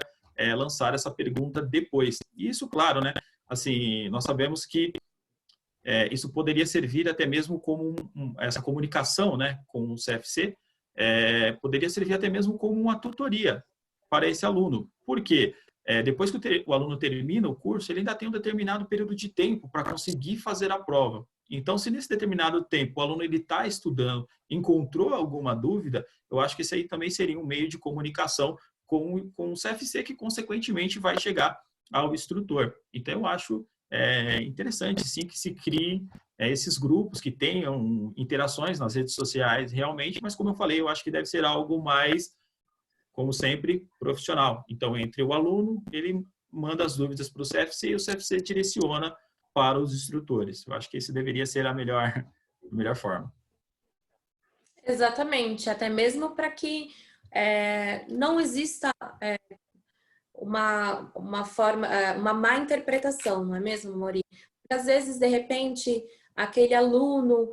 lançar essa pergunta depois. E isso, claro, né? Assim, nós sabemos que isso poderia servir até mesmo como essa comunicação, né, com o CFC, poderia servir até mesmo como uma tutoria para esse aluno. Por quê? Depois que o aluno termina o curso, ele ainda tem um determinado período de tempo para conseguir fazer a prova. Então, se nesse determinado tempo o aluno está estudando, encontrou alguma dúvida, eu acho que esse aí também seria um meio de comunicação com o CFC, que consequentemente vai chegar ao instrutor. Então, eu acho interessante, sim, que se crie esses grupos que tenham interações nas redes sociais realmente, mas como eu falei, eu acho que deve ser algo mais, como sempre, profissional. Então, entre o aluno, ele manda as dúvidas para o CFC e o CFC direciona para os instrutores. Eu acho que esse deveria ser a melhor forma. Exatamente, até mesmo para que não exista uma forma, uma má interpretação, não é mesmo, Mori? Porque às vezes, de repente, aquele aluno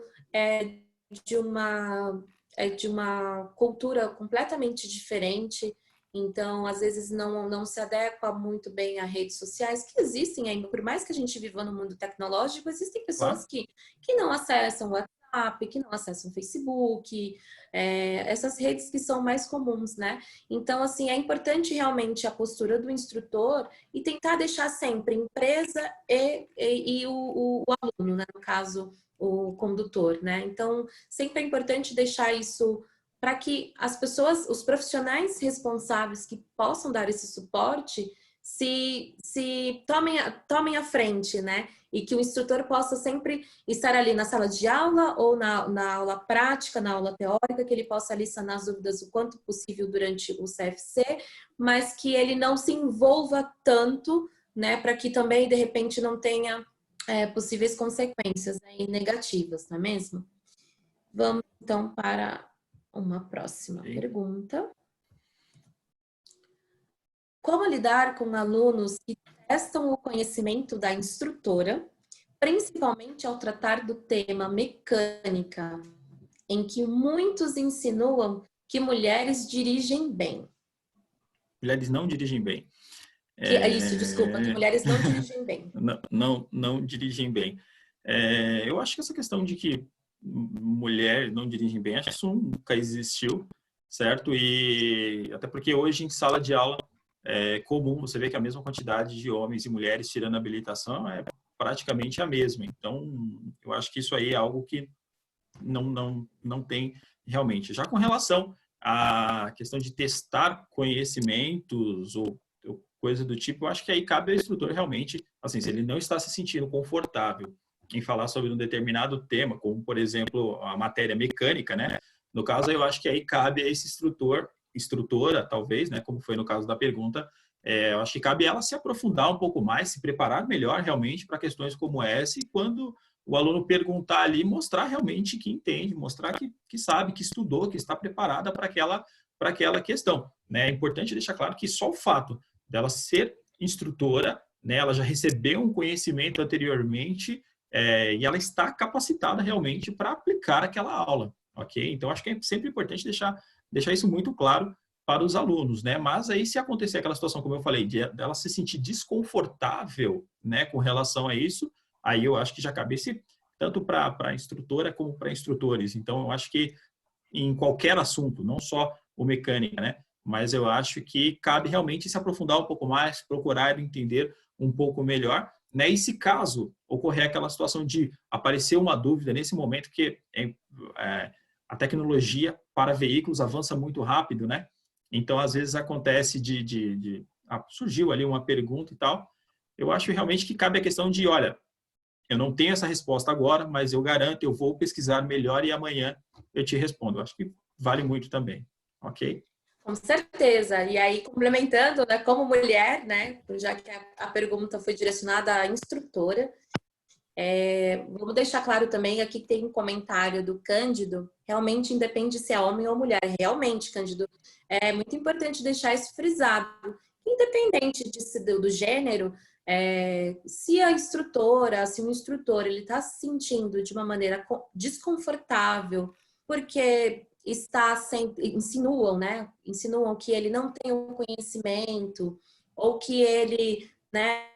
de uma cultura completamente diferente, então, às vezes, não se adequa muito bem a redes sociais, que existem ainda, por mais que a gente viva no mundo tecnológico, existem pessoas que não acessam o WhatsApp, que não acessam o Facebook, essas redes que são mais comuns, né? Então, assim, é importante realmente a postura do instrutor e tentar deixar sempre empresa e o aluno, né? No caso, o condutor, né? Então, sempre é importante deixar isso para que as pessoas, os profissionais responsáveis que possam dar esse suporte se tomem à frente, né? E que o instrutor possa sempre estar ali na sala de aula ou na aula prática, na aula teórica, que ele possa ali sanar as dúvidas o quanto possível durante o CFC, mas que ele não se envolva tanto, né? Para que também, de repente, não tenha possíveis consequências negativas, não é mesmo? Vamos, então, para uma próxima pergunta. Como lidar com alunos que testam o conhecimento da instrutora, principalmente ao tratar do tema mecânica, em que muitos insinuam que mulheres dirigem bem? Mulheres não dirigem bem. Desculpa, que mulheres não dirigem bem. Não dirigem bem. Eu acho que essa questão de que mulher não dirigem bem, acho que isso nunca existiu, certo? E até porque hoje em sala de aula é comum você ver que a mesma quantidade de homens e mulheres tirando a habilitação é praticamente a mesma. Então, eu acho que isso aí é algo que não tem realmente. Já com relação à questão de testar conhecimentos ou coisa do tipo, eu acho que aí cabe ao instrutor realmente, assim, se ele não está se sentindo confortável em falar sobre um determinado tema, como, por exemplo, a matéria mecânica, né? No caso, eu acho que aí cabe a esse instrutora, talvez, né? Como foi no caso da pergunta, eu acho que cabe ela se aprofundar um pouco mais, se preparar melhor realmente para questões como essa, e quando o aluno perguntar ali, mostrar realmente que entende, mostrar que sabe, que estudou, que está preparada para aquela questão, né? É importante deixar claro que só o fato dela ser instrutora, né, ela já recebeu um conhecimento anteriormente, e ela está capacitada realmente para aplicar aquela aula, ok? Então, acho que é sempre importante deixar isso muito claro para os alunos, né? Mas aí, se acontecer aquela situação, como eu falei, dela se sentir desconfortável, né, com relação a isso, aí eu acho que já cabe tanto para a instrutora como para instrutores. Então, eu acho que em qualquer assunto, não só o mecânica, né? Mas eu acho que cabe realmente se aprofundar um pouco mais, procurar entender um pouco melhor, né? E se caso ocorrer aquela situação de aparecer uma dúvida nesse momento, que a tecnologia para veículos avança muito rápido, né? Então, às vezes acontece surgiu ali uma pergunta e tal. Eu acho realmente que cabe a questão de, olha, eu não tenho essa resposta agora, mas eu garanto, eu vou pesquisar melhor e amanhã eu te respondo. Eu acho que vale muito também, ok? Com certeza. E aí, complementando, né, como mulher, né, já que a pergunta foi direcionada à instrutora, vamos deixar claro também, aqui tem um comentário do Cândido, realmente independe se é homem ou mulher. Realmente, Cândido, é muito importante deixar isso frisado. Independente do gênero, se a instrutora, se o instrutor, ele está se sentindo de uma maneira desconfortável, porque insinuam, né? Insinuam que ele não tem o conhecimento, ou que ele, né,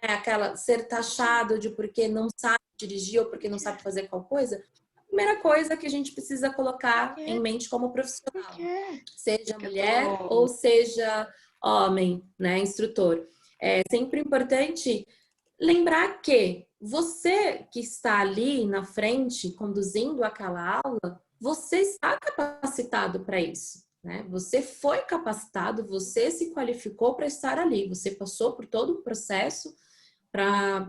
ser taxado de porque não sabe dirigir ou porque não sabe fazer qual coisa. A primeira coisa que a gente precisa colocar em mente como profissional, seja mulher ou seja homem, né, instrutor. É sempre importante lembrar que você que está ali na frente conduzindo aquela aula, você está capacitado para isso, né? Você foi capacitado, você se qualificou para estar ali, você passou por todo o processo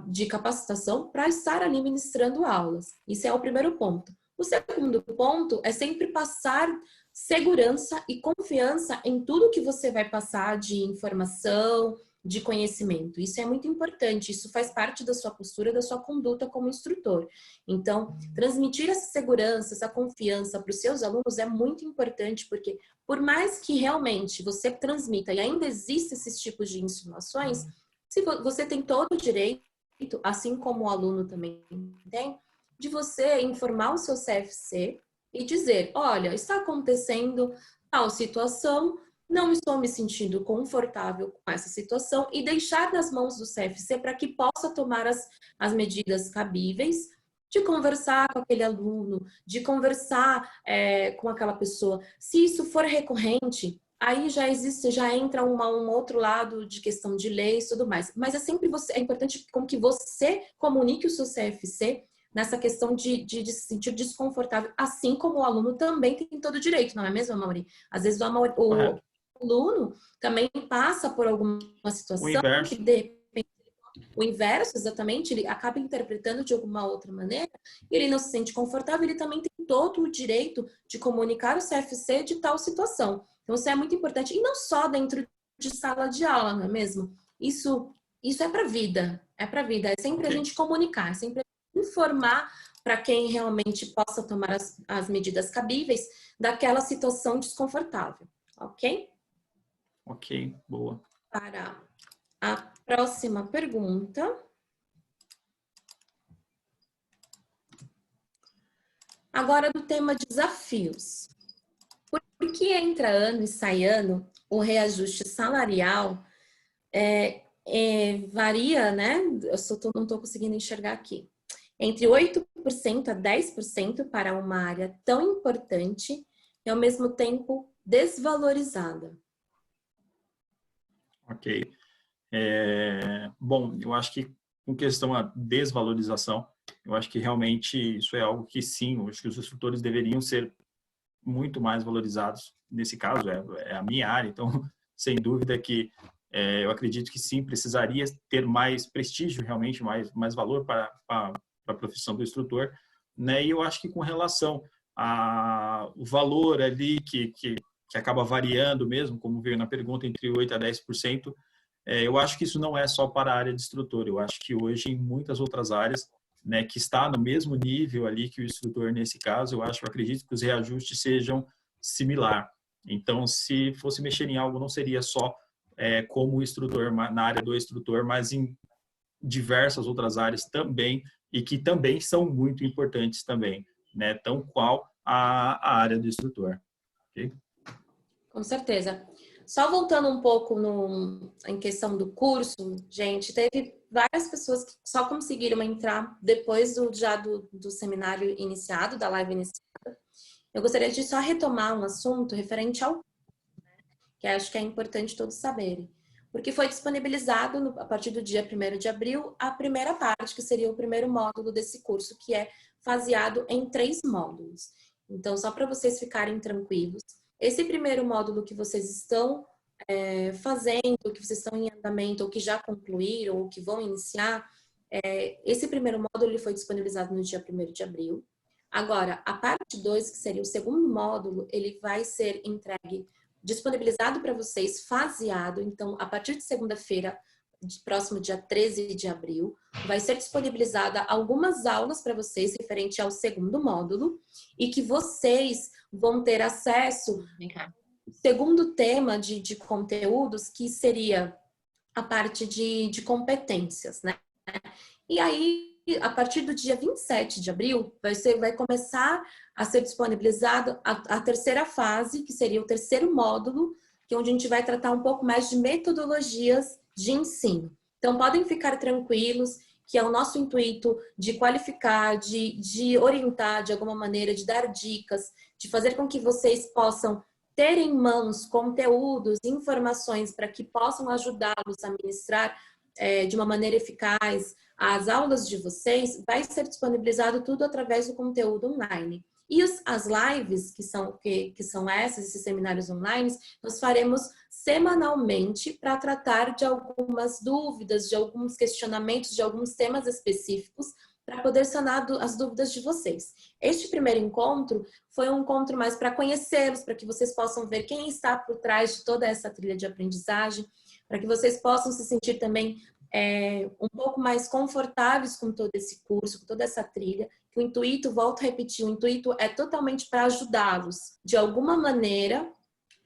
de capacitação para estar ali ministrando aulas. Isso é o primeiro ponto. O segundo ponto é sempre passar segurança e confiança em tudo que você vai passar de informação, de conhecimento. Isso é muito importante, isso faz parte da sua postura, da sua conduta como instrutor. Então, transmitir essa segurança, essa confiança para os seus alunos é muito importante, porque por mais que realmente você transmita e ainda existem esses tipos de insinuações, se você tem todo o direito, assim como o aluno também tem, de você informar o seu CFC e dizer, olha, está acontecendo tal situação, não estou me sentindo confortável com essa situação, e deixar nas mãos do CFC para que possa tomar as medidas cabíveis de conversar com aquele aluno, de conversar com aquela pessoa. Se isso for recorrente, aí já entra um outro lado de questão de leis e tudo mais. Mas é importante que você comunique o seu CFC nessa questão de se sentir desconfortável, assim como o aluno também tem todo o direito, não é mesmo, Amaury? Às vezes o aluno também passa por alguma situação que, de repente, o inverso, exatamente, ele acaba interpretando de alguma outra maneira, e ele não se sente confortável, ele também tem todo o direito de comunicar o CFC de tal situação. Então, isso é muito importante, e não só dentro de sala de aula, não é mesmo? Isso é para a vida, é sempre a gente comunicar, é sempre informar para quem realmente possa tomar as medidas cabíveis daquela situação desconfortável, ok? Ok, boa. Para a próxima pergunta. Agora do tema desafios. Por que entra ano e sai ano, o reajuste salarial varia, né? Não estou conseguindo enxergar aqui. Entre 8% a 10% para uma área tão importante e, ao mesmo tempo, desvalorizada. Ok. Bom, eu acho que com questão à desvalorização, eu acho que realmente isso é algo que sim, eu acho que os instrutores deveriam ser muito mais valorizados. Nesse caso, é a minha área, então, sem dúvida que eu acredito que sim, precisaria ter mais prestígio, realmente, mais valor para a profissão do instrutor, né? E eu acho que com relação ao valor ali que acaba variando mesmo, como veio na pergunta, entre 8% a 10%, eu acho que isso não é só para a área de instrutor. Eu acho que hoje, em muitas outras áreas, né, que está no mesmo nível ali que o instrutor nesse caso, eu acredito que os reajustes sejam similar. Então, se fosse mexer em algo, não seria só como instrutor, na área do instrutor, mas em diversas outras áreas também, e que também são muito importantes também, né, tão qual a área do instrutor. Okay? Com certeza. Só voltando um pouco em questão do curso, gente, teve várias pessoas que só conseguiram entrar depois do seminário iniciado, da live iniciada. Eu gostaria de só retomar um assunto referente ao, que acho que é importante todos saberem. Porque foi disponibilizado, a partir do dia 1º de abril, a primeira parte, que seria o primeiro módulo desse curso, que é faseado em 3 módulos. Então, só para vocês ficarem tranquilos, esse primeiro módulo que vocês estão fazendo, que vocês estão em andamento, ou que já concluíram, ou que vão iniciar, esse primeiro módulo ele foi disponibilizado no dia 1º de abril. Agora, a parte 2, que seria o segundo módulo, ele vai ser entregue, disponibilizado para vocês, faseado. Então, a partir de segunda-feira, próximo dia 13 de abril, vai ser disponibilizada algumas aulas para vocês referente ao segundo módulo e que vocês vão ter acesso ao segundo tema de conteúdos, que seria a parte de competências, né? E aí, a partir do dia 27 de abril, vai começar a ser disponibilizada a terceira fase, que seria o terceiro módulo, que é onde a gente vai tratar um pouco mais de metodologias de ensino. Então, podem ficar tranquilos, que é o nosso intuito de qualificar, de orientar de alguma maneira, de dar dicas, de fazer com que vocês possam ter em mãos conteúdos, informações para que possam ajudá-los a ministrar de uma maneira eficaz as aulas de vocês. Vai ser disponibilizado tudo através do conteúdo online. E as lives, que são esses seminários online, nós faremos semanalmente para tratar de algumas dúvidas, de alguns questionamentos, de alguns temas específicos, para poder sanar as dúvidas de vocês. Este primeiro encontro foi um encontro mais para conhecê-los, para que vocês possam ver quem está por trás de toda essa trilha de aprendizagem, para que vocês possam se sentir também um pouco mais confortáveis com todo esse curso, com toda essa trilha. Que o intuito, volto a repetir, o intuito é totalmente para ajudá-los, de alguma maneira,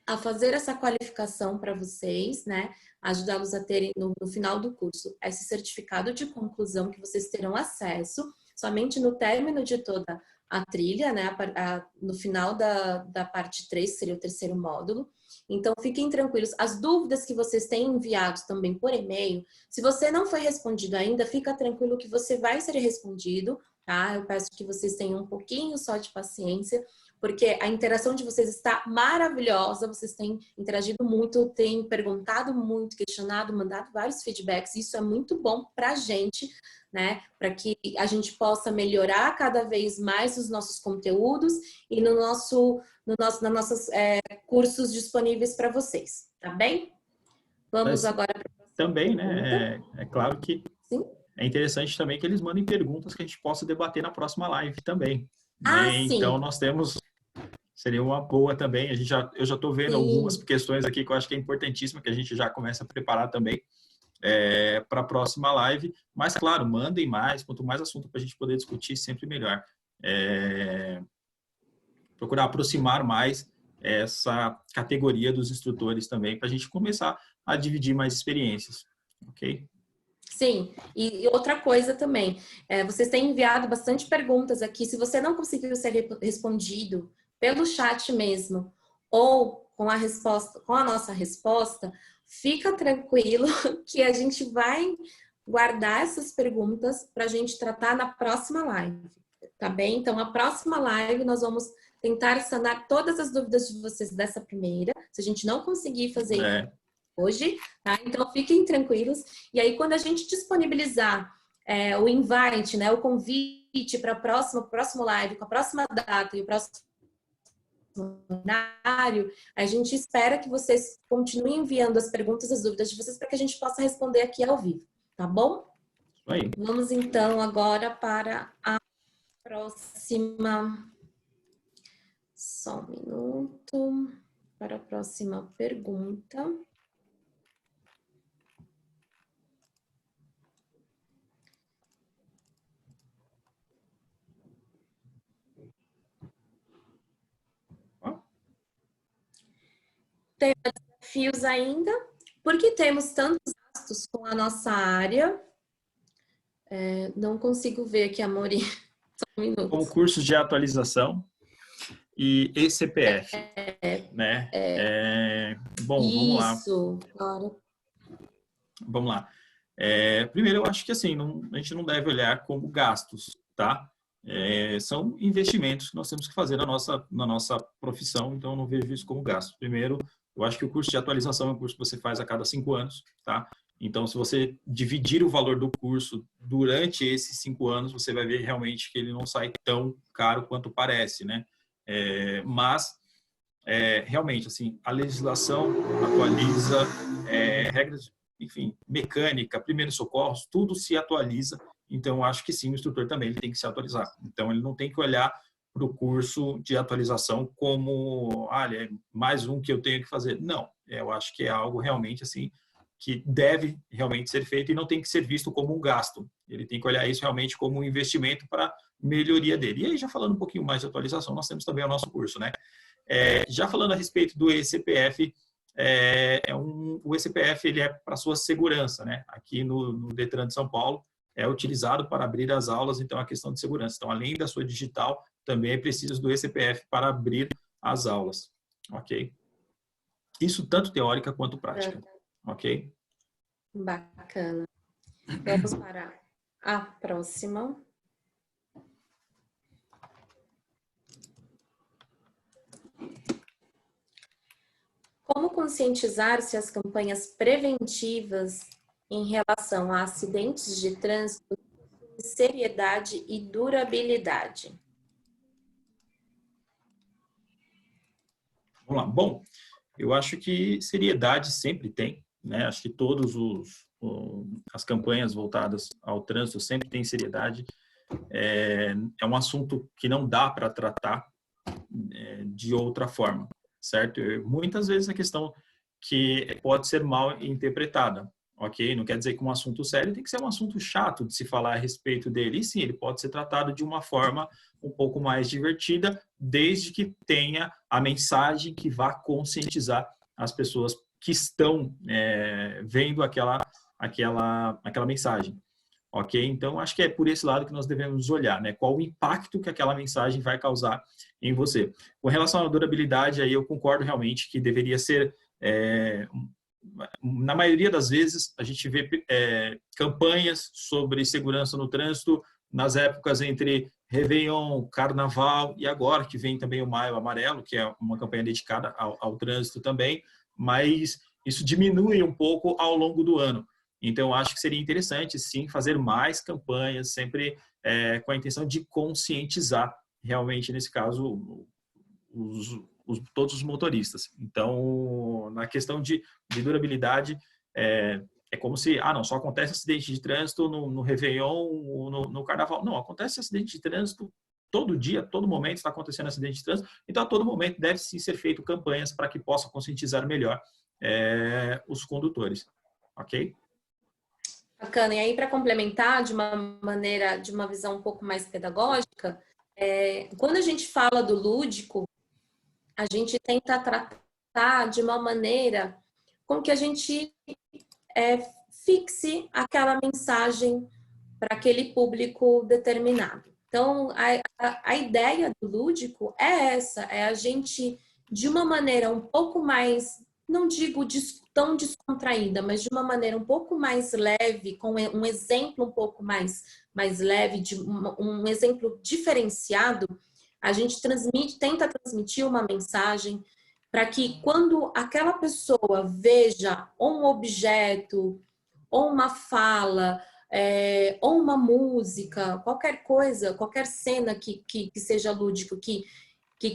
a fazer essa qualificação para vocês, né? Ajudá-los a terem, no final do curso, esse certificado de conclusão que vocês terão acesso somente no término de toda a trilha, né? No final da parte 3, que seria o terceiro módulo. Então, fiquem tranquilos. As dúvidas que vocês têm enviado também por e-mail, se você não foi respondido ainda, fica tranquilo que você vai ser respondido, tá? Eu peço que vocês tenham um pouquinho só de paciência, porque a interação de vocês está maravilhosa, vocês têm interagido muito, têm perguntado muito, questionado, mandado vários feedbacks, isso é muito bom para a gente, né? Para que a gente possa melhorar cada vez mais os nossos conteúdos e nos nossos cursos disponíveis para vocês, tá bem? Vamos agora para a também, né? É claro que Sim? é interessante também que eles mandem perguntas que a gente possa debater na próxima live também. Ah, Né? sim. Então, seria uma boa também. Eu já estou vendo algumas questões aqui que eu acho que é importantíssima, que a gente já começa a preparar também para a próxima live. Mas, claro, mandem mais. Quanto mais assunto para a gente poder discutir, sempre melhor. Procurar aproximar mais essa categoria dos instrutores também, para a gente começar a dividir mais experiências. Ok? Sim, e outra coisa também, vocês têm enviado bastante perguntas aqui. Se você não conseguiu ser respondido pelo chat mesmo, ou com a nossa resposta, fica tranquilo que a gente vai guardar essas perguntas para a gente tratar na próxima live, tá bem? Então, a próxima live nós vamos tentar sanar todas as dúvidas de vocês dessa primeira. Se a gente não conseguir fazer hoje, tá? Então fiquem tranquilos. E aí, quando a gente disponibilizar o invite, né, o convite para o próximo live, com a próxima data e o próximo horário, a gente espera que vocês continuem enviando as perguntas, as dúvidas de vocês, para que a gente possa responder aqui ao vivo, tá bom? Aí. Vamos então agora para a próxima. Só um minuto. Para a próxima pergunta. Desafios ainda, porque temos tantos gastos com a nossa área. Não consigo ver aqui, Amori. Só um minuto. Como cursos de atualização e ECPF, né? Bom, vamos lá. Isso, claro. Vamos lá. Primeiro, eu acho que assim, a gente não deve olhar como gastos, tá? São investimentos que nós temos que fazer na nossa profissão, então eu não vejo isso como gasto. Primeiro, eu acho que o curso de atualização é um curso que você faz a cada 5 anos, tá? Então, se você dividir o valor do curso durante esses 5 anos, você vai ver realmente que ele não sai tão caro quanto parece, né? Mas, realmente, assim, a legislação atualiza, regras, enfim, mecânica, primeiros socorros, tudo se atualiza. Então, eu acho que sim, o instrutor também ele tem que se atualizar. Então, ele não tem que olhar para o curso de atualização como, olha, mais um que eu tenho que fazer. Não, eu acho que é algo realmente assim que deve realmente ser feito e não tem que ser visto como um gasto. Ele tem que olhar isso realmente como um investimento para melhoria dele. E aí, já falando um pouquinho mais de atualização, nós temos também o nosso curso, né? Já falando a respeito do ECPF, o ECPF ele é para sua segurança, né? Aqui no Detran de São Paulo, é utilizado para abrir as aulas, então a questão de segurança. Então, além da sua digital, também é preciso do ECPF para abrir as aulas, ok? Isso tanto teórica quanto prática, ok? Bacana. Vamos para a próxima. Como conscientizar se as campanhas preventivas em relação a acidentes de trânsito têm seriedade e durabilidade? Vamos lá. Bom, eu acho que seriedade sempre tem, né? Acho que as campanhas voltadas ao trânsito sempre têm seriedade. É um assunto que não dá para tratar de outra forma, certo? Muitas vezes a questão que pode ser mal interpretada, ok? Não quer dizer que um assunto sério tem que ser um assunto chato de se falar a respeito dele. E sim, ele pode ser tratado de uma forma um pouco mais divertida, desde que tenha a mensagem que vá conscientizar as pessoas que estão vendo aquela mensagem. Ok? Então, acho que é por esse lado que nós devemos olhar, né? Qual o impacto que aquela mensagem vai causar em você. Com relação à durabilidade, aí eu concordo realmente que deveria ser, na maioria das vezes, a gente vê campanhas sobre segurança no trânsito nas épocas entre Réveillon, Carnaval e agora, que vem também o Maio Amarelo, que é uma campanha dedicada ao trânsito também, mas isso diminui um pouco ao longo do ano. Então, acho que seria interessante, sim, fazer mais campanhas, sempre com a intenção de conscientizar, realmente, nesse caso, todos os motoristas. Então, na questão de durabilidade, é como se, não, só acontece acidente de trânsito no Réveillon ou no Carnaval. Não, acontece acidente de trânsito todo dia, todo momento está acontecendo acidente de trânsito. Então, a todo momento deve sim ser feito campanhas para que possa conscientizar melhor os condutores. Ok? Bacana. E aí, para complementar de uma maneira, de uma visão um pouco mais pedagógica, quando a gente fala do lúdico, a gente tenta tratar de uma maneira com que a gente fixe aquela mensagem para aquele público determinado. Então, a ideia do lúdico é essa, é a gente, de uma maneira um pouco mais, não digo tão descontraída, mas de uma maneira um pouco mais leve, com um exemplo um pouco mais leve, de um exemplo diferenciado, a gente tenta transmitir uma mensagem para que quando aquela pessoa veja um objeto, ou uma fala, ou uma música, qualquer coisa, qualquer cena que seja lúdico, que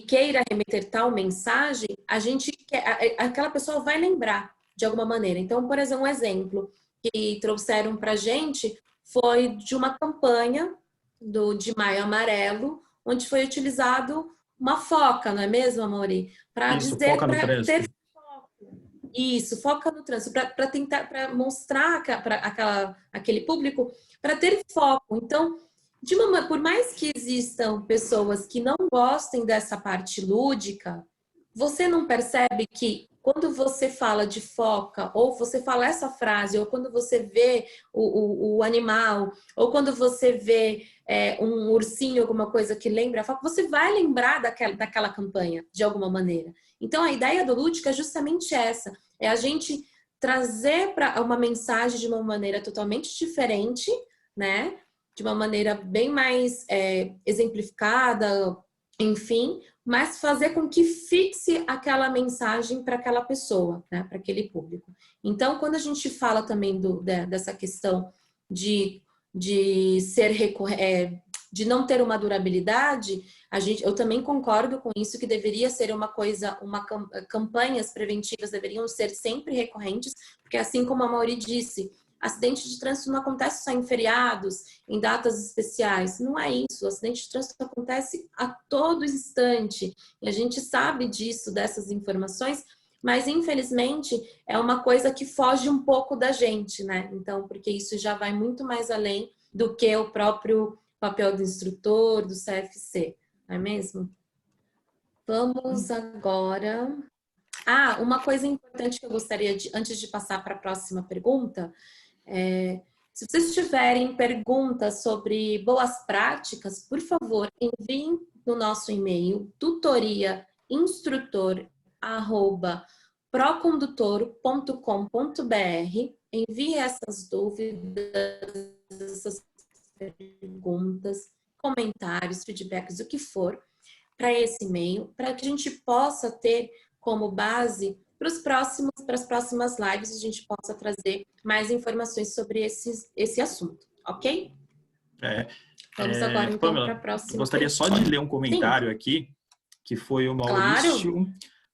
queira remeter tal mensagem, aquela pessoa vai lembrar de alguma maneira. Então, por exemplo, um exemplo que trouxeram para a gente foi de uma campanha de Maio Amarelo, onde foi utilizado uma foca, não é mesmo, Amori? Para dizer, para ter foco. Isso, foca no trânsito, para tentar, para mostrar para aquele público, para ter foco. Então, por mais que existam pessoas que não gostem dessa parte lúdica, você não percebe que quando você fala de foca, ou você fala essa frase, ou quando você vê o animal, ou quando você vê um ursinho, alguma coisa que lembra a foca, você vai lembrar daquela campanha, de alguma maneira. Então, a ideia do Lúdica é justamente essa, é a gente trazer para uma mensagem de uma maneira totalmente diferente, né? De uma maneira bem mais exemplificada, enfim, mas fazer com que fixe aquela mensagem para aquela pessoa, né? Para aquele público. Então, quando a gente fala também dessa questão de ser de não ter uma durabilidade, eu também concordo com isso, que deveria ser campanhas preventivas deveriam ser sempre recorrentes, porque assim como a Mauri disse, acidente de trânsito não acontece só em feriados, em datas especiais. Não é isso. O acidente de trânsito acontece a todo instante. E a gente sabe disso, dessas informações, mas infelizmente é uma coisa que foge um pouco da gente, né? Então, porque isso já vai muito mais além do que o próprio papel do instrutor, do CFC, não é mesmo? Vamos agora... uma coisa importante que eu gostaria de, antes de passar para a próxima pergunta, se vocês tiverem perguntas sobre boas práticas, por favor, enviem no nosso e-mail tutoria@procondutoro.com.br. Envie essas dúvidas, essas perguntas, comentários, feedbacks, o que for, para esse e-mail, para que a gente possa ter como base para as próximas lives, a gente possa trazer mais informações sobre esse assunto, ok? Vamos agora então para a próxima. Gostaria só de ler um comentário aqui, que foi o Maurício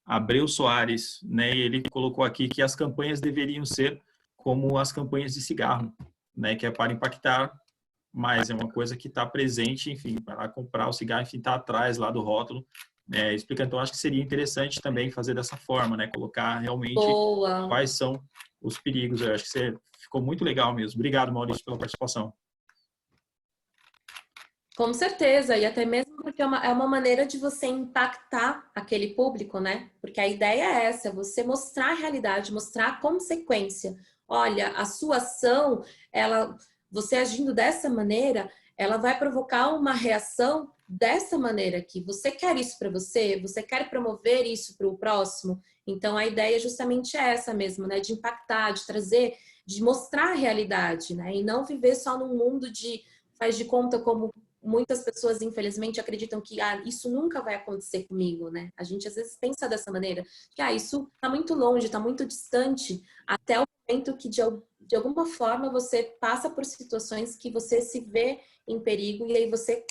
Abreu Soares, né? Ele colocou aqui que as campanhas deveriam ser como as campanhas de cigarro, né? Que é para impactar mais, é uma coisa que está presente, enfim, para comprar o cigarro, enfim, está atrás lá do rótulo. Explica, então, acho que seria interessante também fazer dessa forma, né? Colocar realmente quais são os perigos. Eu acho que você ficou muito legal mesmo. Obrigado, Maurício, pela participação. Com certeza, e até mesmo porque é uma maneira de você impactar aquele público, né? Porque a ideia é essa, você mostrar a realidade, mostrar a consequência. Olha, a sua ação, você agindo dessa maneira, ela vai provocar uma reação dessa maneira aqui. Você quer isso para você? Você quer promover isso para o próximo? Então, a ideia é justamente essa mesmo, né? De impactar, de trazer, de mostrar a realidade, né? E não viver só num mundo de faz de conta, como muitas pessoas, infelizmente, acreditam que isso nunca vai acontecer comigo, né? A gente, às vezes, pensa dessa maneira, que isso está muito longe, está muito distante, até o momento que, de alguma forma, você passa por situações que você se vê em perigo e aí você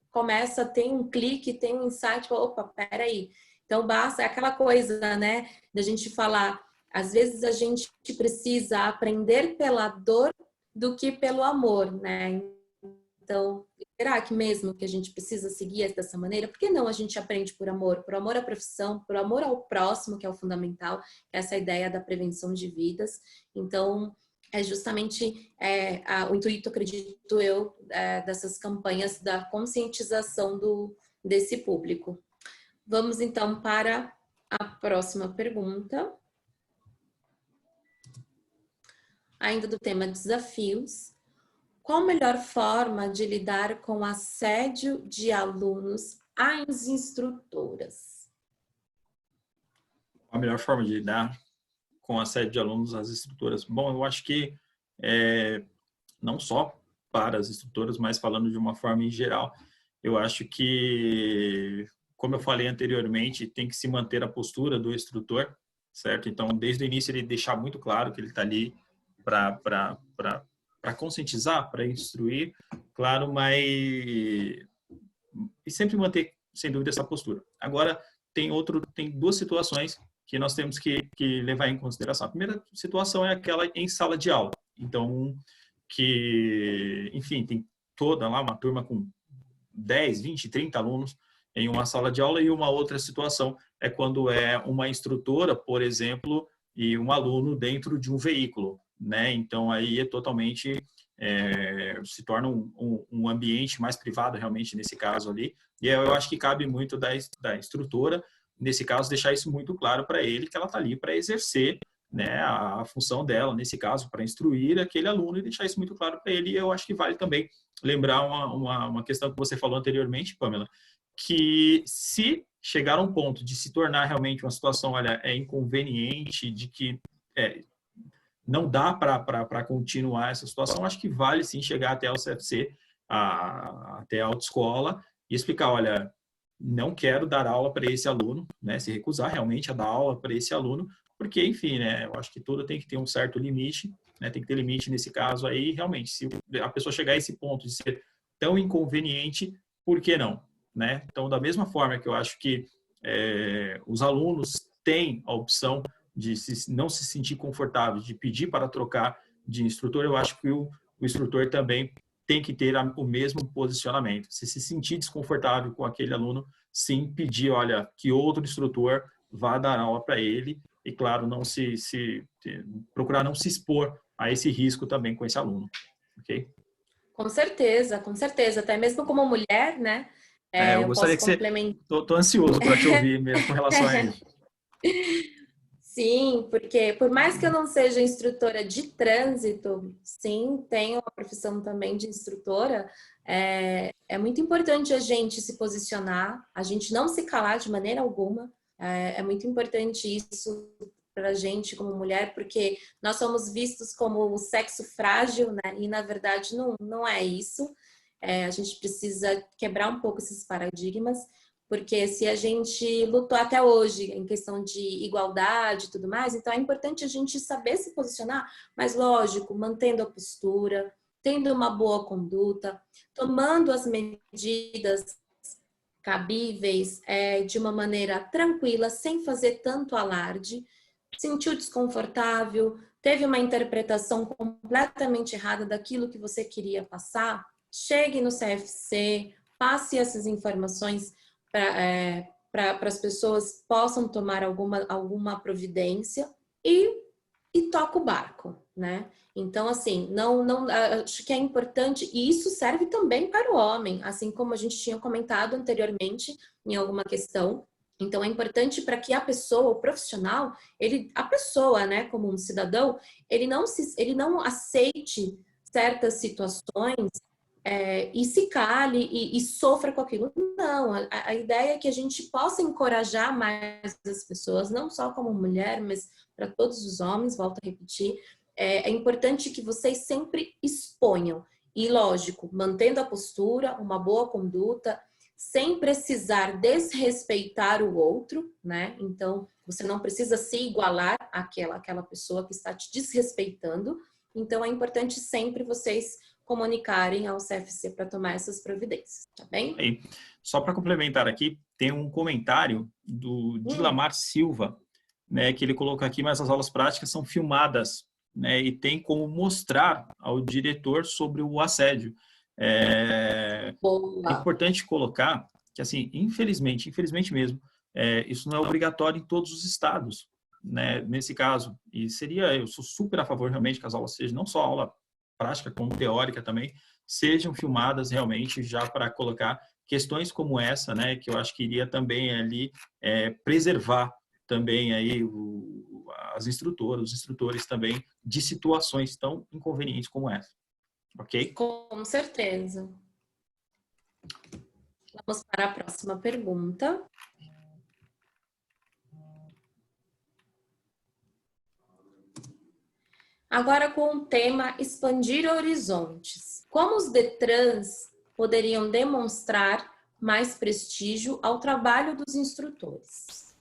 começa, tem um clique, tem um insight, opa, peraí. Então, basta, é aquela coisa, né, da gente falar, às vezes a gente precisa aprender pela dor do que pelo amor, né? Então, será que mesmo que a gente precisa seguir dessa maneira? Por que não a gente aprende por amor à profissão, por amor ao próximo, que é o fundamental, que é essa ideia da prevenção de vidas. Então, é justamente o intuito, acredito eu, dessas campanhas da conscientização desse público. Vamos então para a próxima pergunta. Ainda do tema desafios. Qual a melhor forma de lidar com assédio de alunos às instrutoras? A melhor forma de lidar com assédio de alunos às instrutoras? Bom, eu acho que não só para as instrutoras, mas falando de uma forma em geral, eu acho que, como eu falei anteriormente, tem que se manter a postura do instrutor, certo? Então, desde o início, ele deixar muito claro que ele está ali para conscientizar, para instruir, claro, mas e sempre manter, sem dúvida, essa postura. Agora, tem duas situações que nós temos que levar em consideração. A primeira situação é aquela em sala de aula. Então, enfim, tem toda lá uma turma com 10, 20, 30 alunos em uma sala de aula, e uma outra situação é quando é uma instrutora, por exemplo, e um aluno dentro de um veículo, né? Então, aí é totalmente, se torna um ambiente mais privado, realmente, nesse caso ali. E eu acho que cabe muito da instrutora nesse caso, deixar isso muito claro para ele, que ela está ali para exercer, né, a função dela, nesse caso, para instruir aquele aluno e deixar isso muito claro para ele. E eu acho que vale também lembrar uma questão que você falou anteriormente, Pamela, que se chegar a um ponto de se tornar realmente uma situação, olha, inconveniente, de que não dá para continuar essa situação, acho que vale sim chegar até o CFC, até a autoescola e explicar, olha, não quero dar aula para esse aluno, né, se recusar realmente a dar aula para esse aluno, porque, enfim, né, eu acho que tudo tem que ter um certo limite, né, tem que ter limite nesse caso aí, realmente, se a pessoa chegar a esse ponto de ser tão inconveniente, por que não? Né? Então, da mesma forma que eu acho que os alunos têm a opção de não se sentir confortável, de pedir para trocar de instrutor, eu acho que o instrutor também tem que ter o mesmo posicionamento. Se sentir desconfortável com aquele aluno, sim, pedir, olha, que outro instrutor vá dar aula para ele e, claro, não procurar não se expor a esse risco também com esse aluno, ok? Com certeza, com certeza. Até mesmo como mulher, né? Eu Eu gostaria posso que você... complementar. Tô ansioso para te ouvir mesmo com relação a isso. Sim, porque por mais que eu não seja instrutora de trânsito, sim, tenho a profissão também de instrutora, é muito importante a gente se posicionar, a gente não se calar de maneira alguma. É muito importante isso para a gente como mulher, porque nós somos vistos como o sexo frágil, né? E na verdade não é isso. A gente precisa quebrar um pouco esses paradigmas, porque se a gente lutou até hoje em questão de igualdade e tudo mais, então é importante a gente saber se posicionar, mas lógico, mantendo a postura, tendo uma boa conduta, tomando as medidas cabíveis de uma maneira tranquila, sem fazer tanto alarde. Sentiu desconfortável, teve uma interpretação completamente errada daquilo que você queria passar, chegue no CFC, passe essas informações para as pessoas possam tomar alguma providência e toca o barco, né? Então, assim, não acho que é importante, e isso serve também para o homem, assim como a gente tinha comentado anteriormente em alguma questão. Então, é importante para que a pessoa, o profissional, a pessoa, né, como um cidadão, ele não aceite certas situações e se cale e sofra com aquilo. Não, a ideia é que a gente possa encorajar mais as pessoas, não só como mulher, mas para todos os homens, volto a repetir. É importante que vocês sempre exponham. E, lógico, mantendo a postura, uma boa conduta, sem precisar desrespeitar o outro, né? Então, você não precisa se igualar àquela pessoa que está te desrespeitando. Então, é importante sempre vocês comunicarem ao CFC para tomar essas providências, tá bem? Aí, só para complementar aqui, tem um comentário do Dilamar Silva, né, que ele coloca aqui, mas as aulas práticas são filmadas, né, e tem como mostrar ao diretor sobre o assédio. É importante colocar que, assim, infelizmente mesmo, isso não é obrigatório em todos os estados, né, nesse caso. E eu sou super a favor realmente que as aulas sejam não só aula prática, como teórica também, sejam filmadas realmente já para colocar questões como essa, né, que eu acho que iria também ali preservar também aí as instrutoras, os instrutores também de situações tão inconvenientes como essa, ok? Com certeza. Vamos para a próxima pergunta. Agora com o tema expandir horizontes. Como os DETRANs poderiam demonstrar mais prestígio ao trabalho dos instrutores?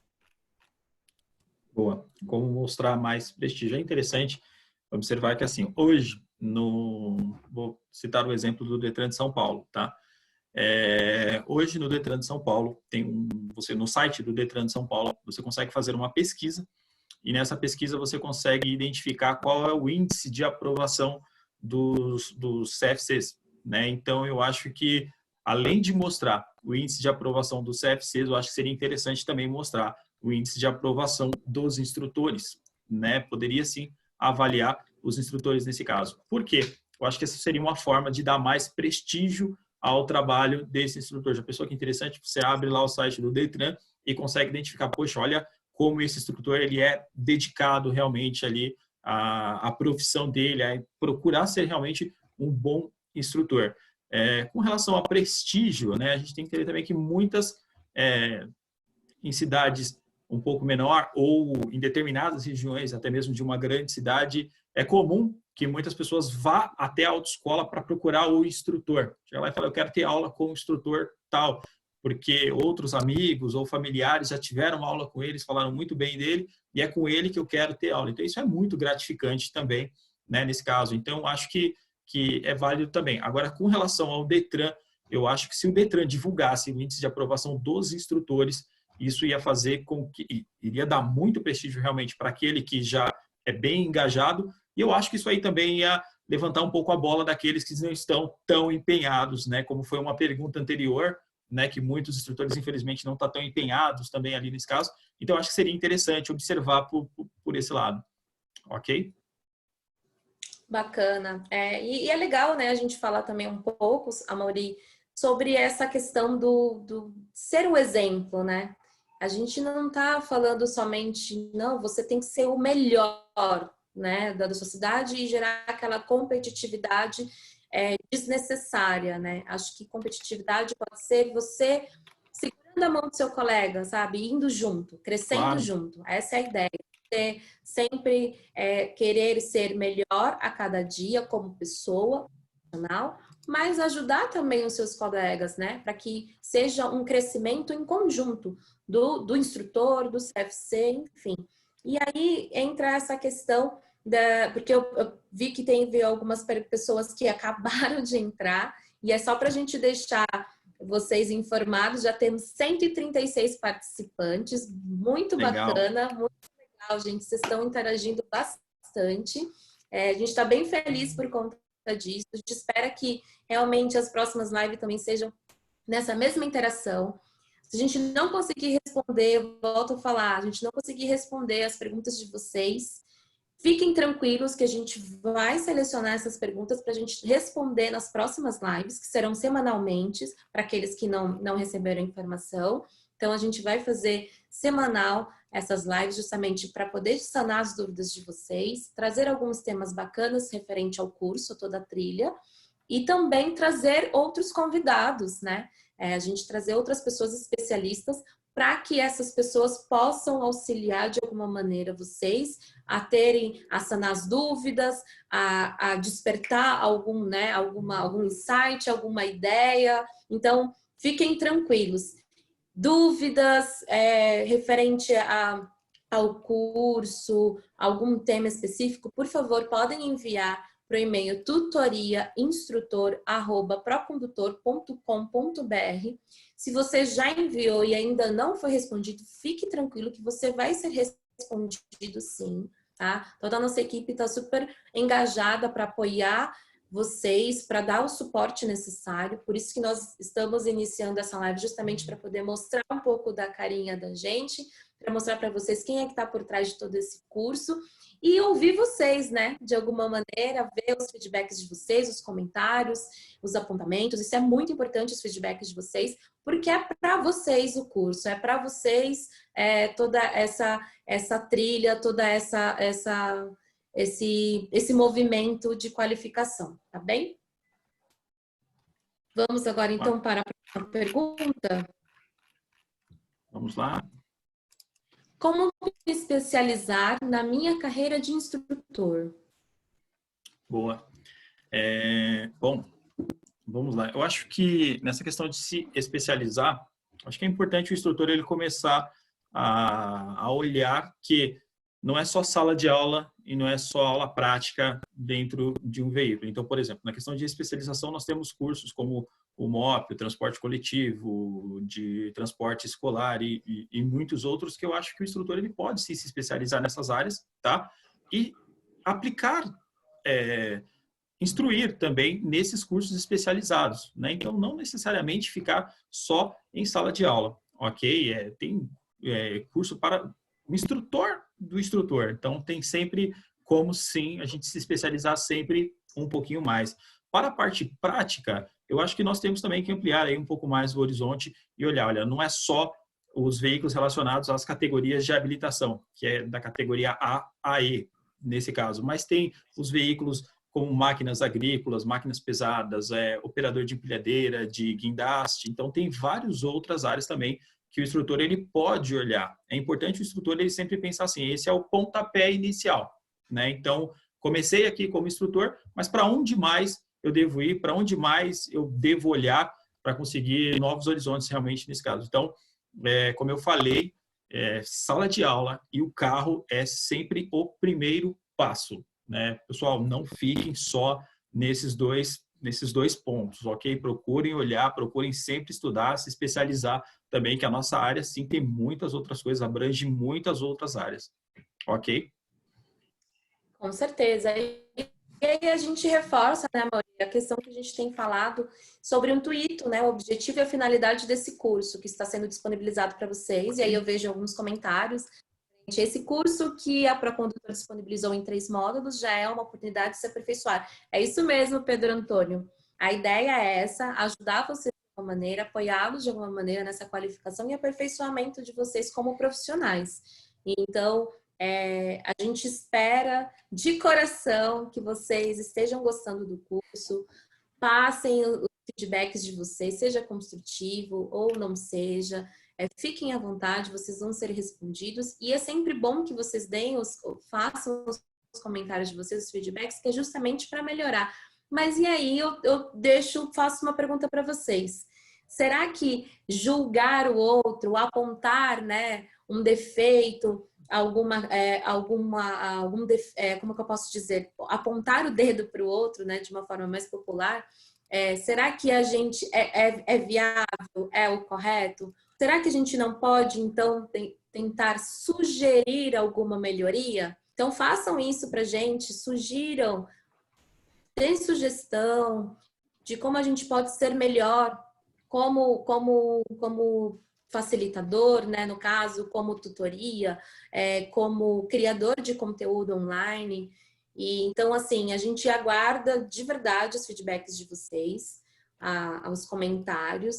Boa. Como mostrar mais prestígio? É interessante observar que, assim, hoje, vou citar o exemplo do DETRAN de São Paulo, tá? Hoje no DETRAN de São Paulo, você no site do DETRAN de São Paulo, você consegue fazer uma pesquisa e nessa pesquisa você consegue identificar qual é o índice de aprovação dos CFCs, né? Então, eu acho que, além de mostrar o índice de aprovação dos CFCs, eu acho que seria interessante também mostrar o índice de aprovação dos instrutores, né? Poderia, sim, avaliar os instrutores nesse caso. Por quê? Eu acho que essa seria uma forma de dar mais prestígio ao trabalho desse instrutor. Já pensou que interessante? Você abre lá o site do Detran e consegue identificar, poxa, olha como esse instrutor ele é dedicado realmente ali à profissão dele, a procurar ser realmente um bom instrutor. Com relação a prestígio, né, a gente tem que entender também que muitas, em cidades um pouco menor ou em determinadas regiões, até mesmo de uma grande cidade, é comum que muitas pessoas vá até a autoescola para procurar o instrutor. Chega lá e fala, eu quero ter aula com o instrutor tal, porque outros amigos ou familiares já tiveram aula com eles, falaram muito bem dele, e é com ele que eu quero ter aula. Então, isso é muito gratificante também, né, nesse caso. Então, acho que é válido também. Agora, com relação ao Detran, eu acho que se o Detran divulgasse o índice de aprovação dos instrutores, isso ia fazer com que iria dar muito prestígio realmente para aquele que já é bem engajado, e eu acho que isso aí também ia levantar um pouco a bola daqueles que não estão tão empenhados, né? Como foi uma pergunta anterior, né? Que muitos instrutores, infelizmente, não estão tão empenhados também ali nesse caso. Então, acho que seria interessante observar por esse lado. Ok? Bacana. E é legal, né, a gente falar também um pouco, Amaury, sobre essa questão do ser o exemplo, né? A gente não está falando somente, não, você tem que ser o melhor, né, da sociedade e gerar aquela competitividade desnecessária, né? Acho que competitividade pode ser você segurando a mão do seu colega, sabe? Indo junto, crescendo Claro. junto. Essa é a ideia. Você sempre querer ser melhor a cada dia como pessoa, profissional, mas ajudar também os seus colegas, né? Para que seja um crescimento em conjunto do instrutor, do CFC, enfim. E aí entra essa questão porque eu vi que teve algumas pessoas que acabaram de entrar, e é só para a gente deixar vocês informados, já temos 136 participantes, muito Legal. bacana, muito legal, gente, vocês estão interagindo bastante. A gente está bem feliz por conta disso, a gente espera que realmente as próximas lives também sejam nessa mesma interação. Se a gente não conseguir responder, volto a falar, a gente não conseguir responder as perguntas de vocês, fiquem tranquilos que a gente vai selecionar essas perguntas para a gente responder nas próximas lives, que serão semanalmente, para aqueles que não receberam informação. Então, a gente vai fazer semanal essas lives justamente para poder sanar as dúvidas de vocês, trazer alguns temas bacanas referente ao curso, toda a trilha, e também trazer outros convidados, né? A gente trazer outras pessoas especialistas para que essas pessoas possam auxiliar de alguma maneira vocês a sanar as dúvidas, a despertar algum insight, alguma ideia. Então, fiquem tranquilos. Dúvidas referente ao curso, algum tema específico, por favor, podem enviar para o e-mail tutoria@procondutor.com.br. Se você já enviou e ainda não foi respondido, fique tranquilo que você vai ser respondido sim, tá? Toda a nossa equipe está super engajada para apoiar vocês, para dar o suporte necessário. Por isso que nós estamos iniciando essa live justamente para poder mostrar um pouco da carinha da gente, para mostrar para vocês quem é que está por trás de todo esse curso e ouvir vocês, né? De alguma maneira, ver os feedbacks de vocês, os comentários, os apontamentos. Isso é muito importante, os feedbacks de vocês, porque é para vocês o curso, é para vocês toda essa trilha, toda esse movimento de qualificação, tá bem? Vamos agora então para a próxima pergunta. Vamos lá. Como me especializar na minha carreira de instrutor? Boa. Bom, vamos lá. Eu acho que nessa questão de se especializar, acho que é importante o instrutor ele começar a olhar que não é só sala de aula e não é só aula prática dentro de um veículo. Então, por exemplo, na questão de especialização, nós temos cursos como o MOP, o transporte coletivo, de transporte escolar e muitos outros que eu acho que o instrutor ele pode se especializar nessas áreas, tá? E aplicar, instruir também nesses cursos especializados, né? Então, não necessariamente ficar só em sala de aula, ok? Tem curso para o instrutor do instrutor. Então, tem sempre como, sim, a gente se especializar sempre um pouquinho mais. Para a parte prática, eu acho que nós temos também que ampliar aí um pouco mais o horizonte e olhar, olha, não é só os veículos relacionados às categorias de habilitação, que é da categoria A a E, nesse caso, mas tem os veículos como máquinas agrícolas, máquinas pesadas, operador de empilhadeira, de guindaste, então tem várias outras áreas também que o instrutor ele pode olhar. É importante o instrutor ele sempre pensar assim, esse é o pontapé inicial, né? Então, comecei aqui como instrutor, mas para onde mais eu devo ir, para onde mais eu devo olhar para conseguir novos horizontes realmente nesse caso. Então, como eu falei, sala de aula e o carro é sempre o primeiro passo, né? Pessoal, não fiquem só nesses dois pontos, ok? Procurem olhar, procurem sempre estudar, se especializar também, que a nossa área, sim, tem muitas outras coisas, abrange muitas outras áreas, ok? Com certeza. E aí a gente reforça, né, Mauri, a questão que a gente tem falado sobre o intuito, né, o objetivo e a finalidade desse curso que está sendo disponibilizado para vocês. E aí eu vejo alguns comentários. Esse curso que a Procondutor disponibilizou em 3 módulos já é uma oportunidade de se aperfeiçoar. É isso mesmo, Pedro Antônio. A ideia é essa, ajudar vocês de alguma maneira, apoiá-los de alguma maneira nessa qualificação e aperfeiçoamento de vocês como profissionais. Então, a gente espera de coração que vocês estejam gostando do curso, passem os feedbacks de vocês, seja construtivo ou não seja, fiquem à vontade, vocês vão ser respondidos, e é sempre bom que vocês façam os comentários de vocês, os feedbacks, que é justamente para melhorar. Mas e aí eu faço uma pergunta para vocês. Será que julgar o outro, apontar, né, um defeito, como que eu posso dizer, apontar o dedo para o outro, né, de uma forma mais popular, será que a gente é viável, é o correto? Será que a gente não pode, então, tentar sugerir alguma melhoria? Então, façam isso para a gente, sugiram, deem sugestão de como a gente pode ser melhor, como facilitador, né, no caso, como tutoria, como criador de conteúdo online. E então, assim, a gente aguarda de verdade os feedbacks de vocês, os comentários,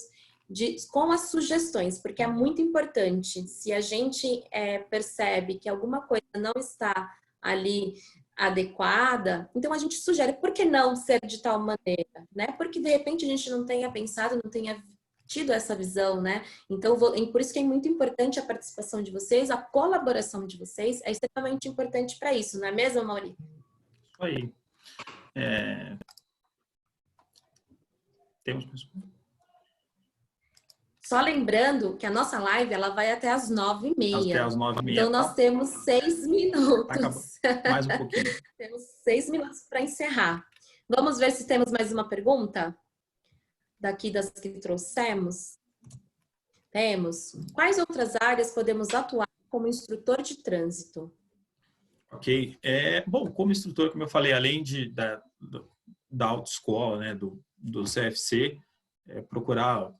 com as sugestões, porque é muito importante. Se a gente percebe que alguma coisa não está ali adequada, então a gente sugere, por que não ser de tal maneira, né? Porque de repente a gente não tenha pensado, não tenha tido essa visão, né? Então, por isso que é muito importante a participação de vocês, a colaboração de vocês é extremamente importante para isso, não é mesmo, Mauri? Isso aí. Temos mais uma. Só lembrando que a nossa live ela vai até as 9h30. Até as 9h30. Então, nós temos 6 minutos. Tá acabando. Mais um pouquinho. Temos 6 minutos para encerrar. Vamos ver se temos mais uma pergunta? Daqui das que trouxemos. Temos. Quais outras áreas podemos atuar como instrutor de trânsito? Ok. Bom, como instrutor, como eu falei, além da autoescola, né, do CFC, procurar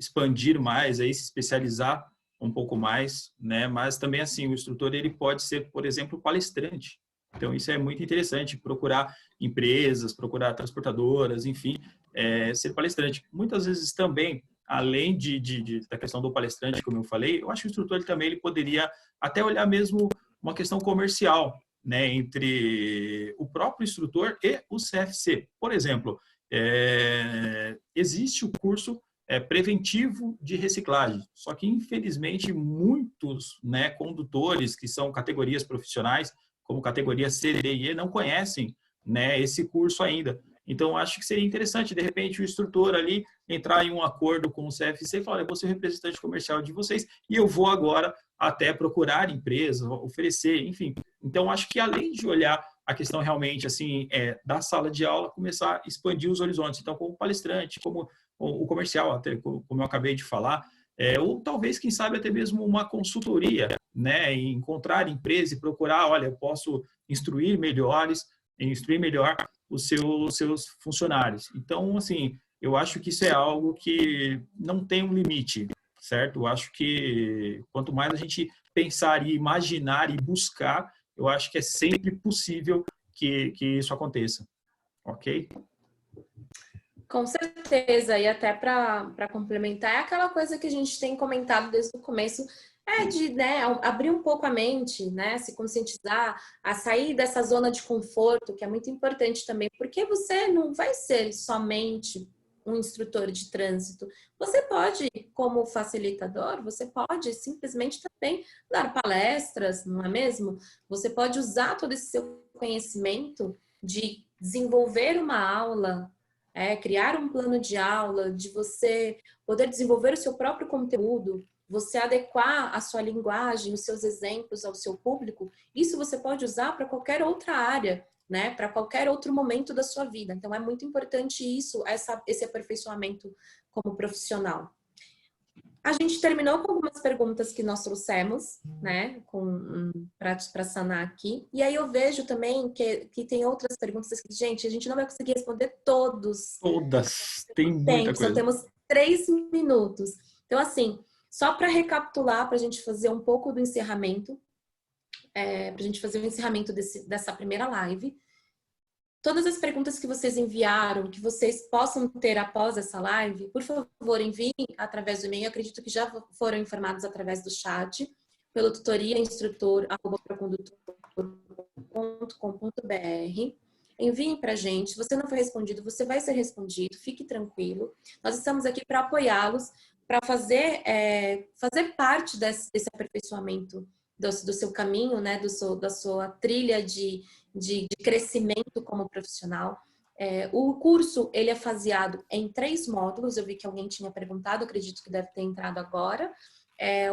expandir mais, aí, se especializar um pouco mais, né? Mas também, assim, o instrutor ele pode ser, por exemplo, palestrante. Então, isso é muito interessante, procurar empresas, procurar transportadoras, enfim, ser palestrante. Muitas vezes também, além da questão do palestrante, como eu falei, eu acho que o instrutor ele poderia até olhar mesmo uma questão comercial, né, entre o próprio instrutor e o CFC. Por exemplo, existe o curso preventivo de reciclagem, só que infelizmente muitos, né, condutores que são categorias profissionais, como categoria C, D e E, não conhecem, né, esse curso ainda. Então, acho que seria interessante, de repente, o instrutor ali entrar em um acordo com o CFC e falar, eu vou ser o representante comercial de vocês e eu vou agora até procurar empresas, oferecer, enfim. Então, acho que além de olhar a questão realmente assim da sala de aula, começar a expandir os horizontes. Então, como palestrante, como o comercial, até como eu acabei de falar, ou talvez, quem sabe, até mesmo uma consultoria, né? Encontrar empresa e procurar, olha, eu posso instruir melhor os seus funcionários. Então, assim, eu acho que isso é algo que não tem um limite, certo? Eu acho que quanto mais a gente pensar e imaginar e buscar, eu acho que é sempre possível que isso aconteça. Ok? Com certeza. certeza, e até para complementar, é aquela coisa que a gente tem comentado desde o começo, de, né, abrir um pouco a mente, né, se conscientizar, a sair dessa zona de conforto, que é muito importante também, porque você não vai ser somente um instrutor de trânsito. Você pode, como facilitador, você pode simplesmente também dar palestras, não é mesmo? Você pode usar todo esse seu conhecimento de desenvolver uma aula, criar um plano de aula, de você poder desenvolver o seu próprio conteúdo, você adequar a sua linguagem, os seus exemplos ao seu público. Isso você pode usar para qualquer outra área, né? Para qualquer outro momento da sua vida. Então, é muito importante isso, esse aperfeiçoamento como profissional. A gente terminou com algumas perguntas que nós trouxemos, né, para sanar aqui. E aí eu vejo também que tem outras perguntas que, gente, a gente não vai conseguir responder todas. Tem muita coisa. Só temos 3 minutos. Então, assim, só para recapitular, para a gente fazer um pouco do encerramento, para a gente fazer o encerramento dessa primeira live. Todas as perguntas que vocês enviaram, que vocês possam ter após essa live, por favor, enviem através do e-mail. Eu acredito que já foram informados através do chat, pelo tutoria.instrutor@procondutor.com.br. Enviem para a gente. Se você não foi respondido, você vai ser respondido. Fique tranquilo. Nós estamos aqui para apoiá-los, para fazer parte desse aperfeiçoamento do seu caminho, né, da sua trilha de crescimento como profissional. O curso, ele é faseado em 3 módulos. Eu vi que alguém tinha perguntado, acredito que deve ter entrado agora.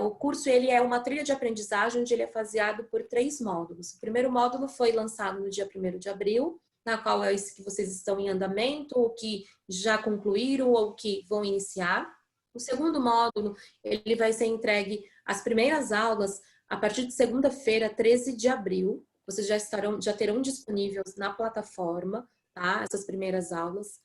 O curso, ele é uma trilha de aprendizagem onde ele é faseado por 3 módulos. O primeiro módulo foi lançado no dia 1º de abril, na qual é esse que vocês estão em andamento, ou que já concluíram, ou que vão iniciar. O segundo módulo, ele vai ser entregue as primeiras aulas a partir de segunda-feira, 13 de abril. Vocês já terão disponíveis na plataforma, tá? Essas primeiras aulas.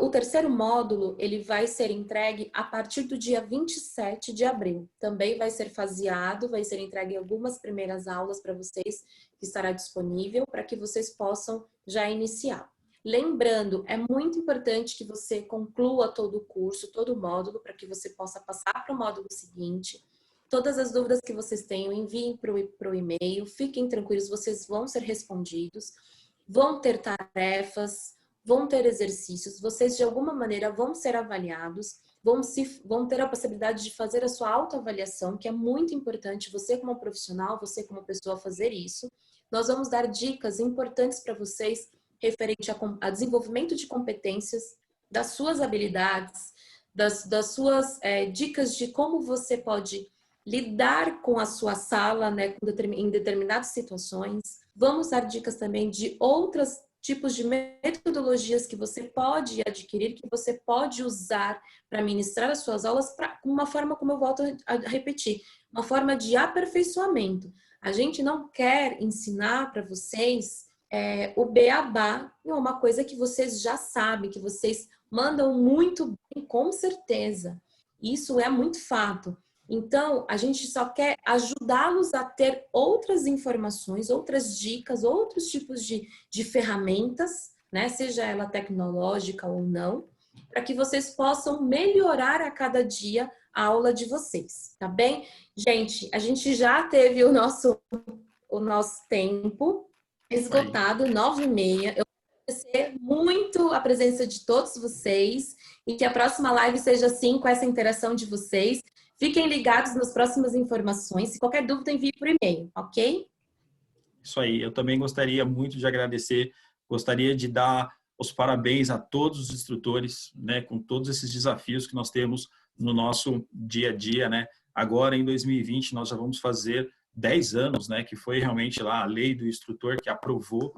O terceiro módulo, ele vai ser entregue a partir do dia 27 de abril. Também vai ser faseado, vai ser entregue algumas primeiras aulas para vocês, que estará disponível para que vocês possam já iniciar. Lembrando, é muito importante que você conclua todo o curso, todo o módulo, para que você possa passar para o módulo seguinte. Todas as dúvidas que vocês tenham, enviem para o e-mail, fiquem tranquilos, vocês vão ser respondidos, vão ter tarefas, vão ter exercícios, vocês de alguma maneira vão ser avaliados, vão ter a possibilidade de fazer a sua autoavaliação, que é muito importante, você como profissional, você como pessoa fazer isso. Nós vamos dar dicas importantes para vocês referente a desenvolvimento de competências, das suas habilidades, das suas dicas de como você pode lidar com a sua sala, né, em determinadas situações. Vamos dar dicas também de outros tipos de metodologias que você pode adquirir, que você pode usar para ministrar as suas aulas, uma forma, como eu volto a repetir, uma forma de aperfeiçoamento. A gente não quer ensinar para vocês o beabá, é uma coisa que vocês já sabem, que vocês mandam muito bem, com certeza. Isso é muito fato. Então, a gente só quer ajudá-los a ter outras informações, outras dicas, outros tipos de ferramentas, né? Seja ela tecnológica ou não, para que vocês possam melhorar a cada dia a aula de vocês, tá bem? Gente, a gente já teve o nosso tempo esgotado, 9h30. Eu agradecer muito a presença de todos vocês e que a próxima live seja assim, com essa interação de vocês. Fiquem ligados nas próximas informações. Se qualquer dúvida, envie por e-mail, ok? Isso aí. Eu também gostaria muito de agradecer, gostaria de dar os parabéns a todos os instrutores, né, com todos esses desafios que nós temos no nosso dia a dia, né? Agora, em 2020, nós já vamos fazer 10 anos, né, que foi realmente lá a lei do instrutor que aprovou,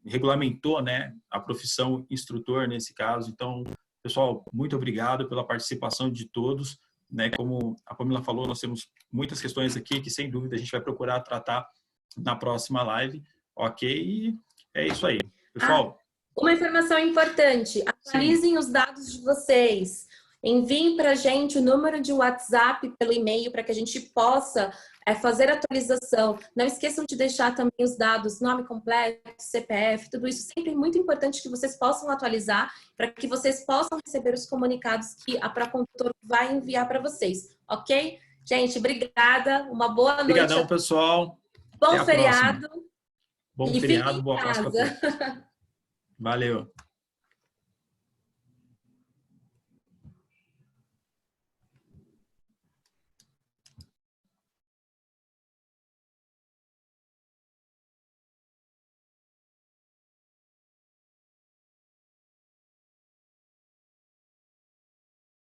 regulamentou, né, a profissão instrutor nesse caso. Então, pessoal, muito obrigado pela participação de todos, né? Como a Pamela falou, nós temos muitas questões aqui que, sem dúvida, a gente vai procurar tratar na próxima live, ok? E é isso aí. Pessoal... uma informação importante, atualizem os dados de vocês. Enviem para a gente o número de WhatsApp pelo e-mail para que a gente possa é fazer atualização. Não esqueçam de deixar também os dados, nome completo, CPF, tudo isso sempre é muito importante que vocês possam atualizar para que vocês possam receber os comunicados que a Pracondutor vai enviar para vocês, ok? Gente, obrigada, uma boa noite. Obrigadão, pessoal. Bom feriado. Bom E feriado, fiquem em boa Páscoa a casa. todos. Valeu.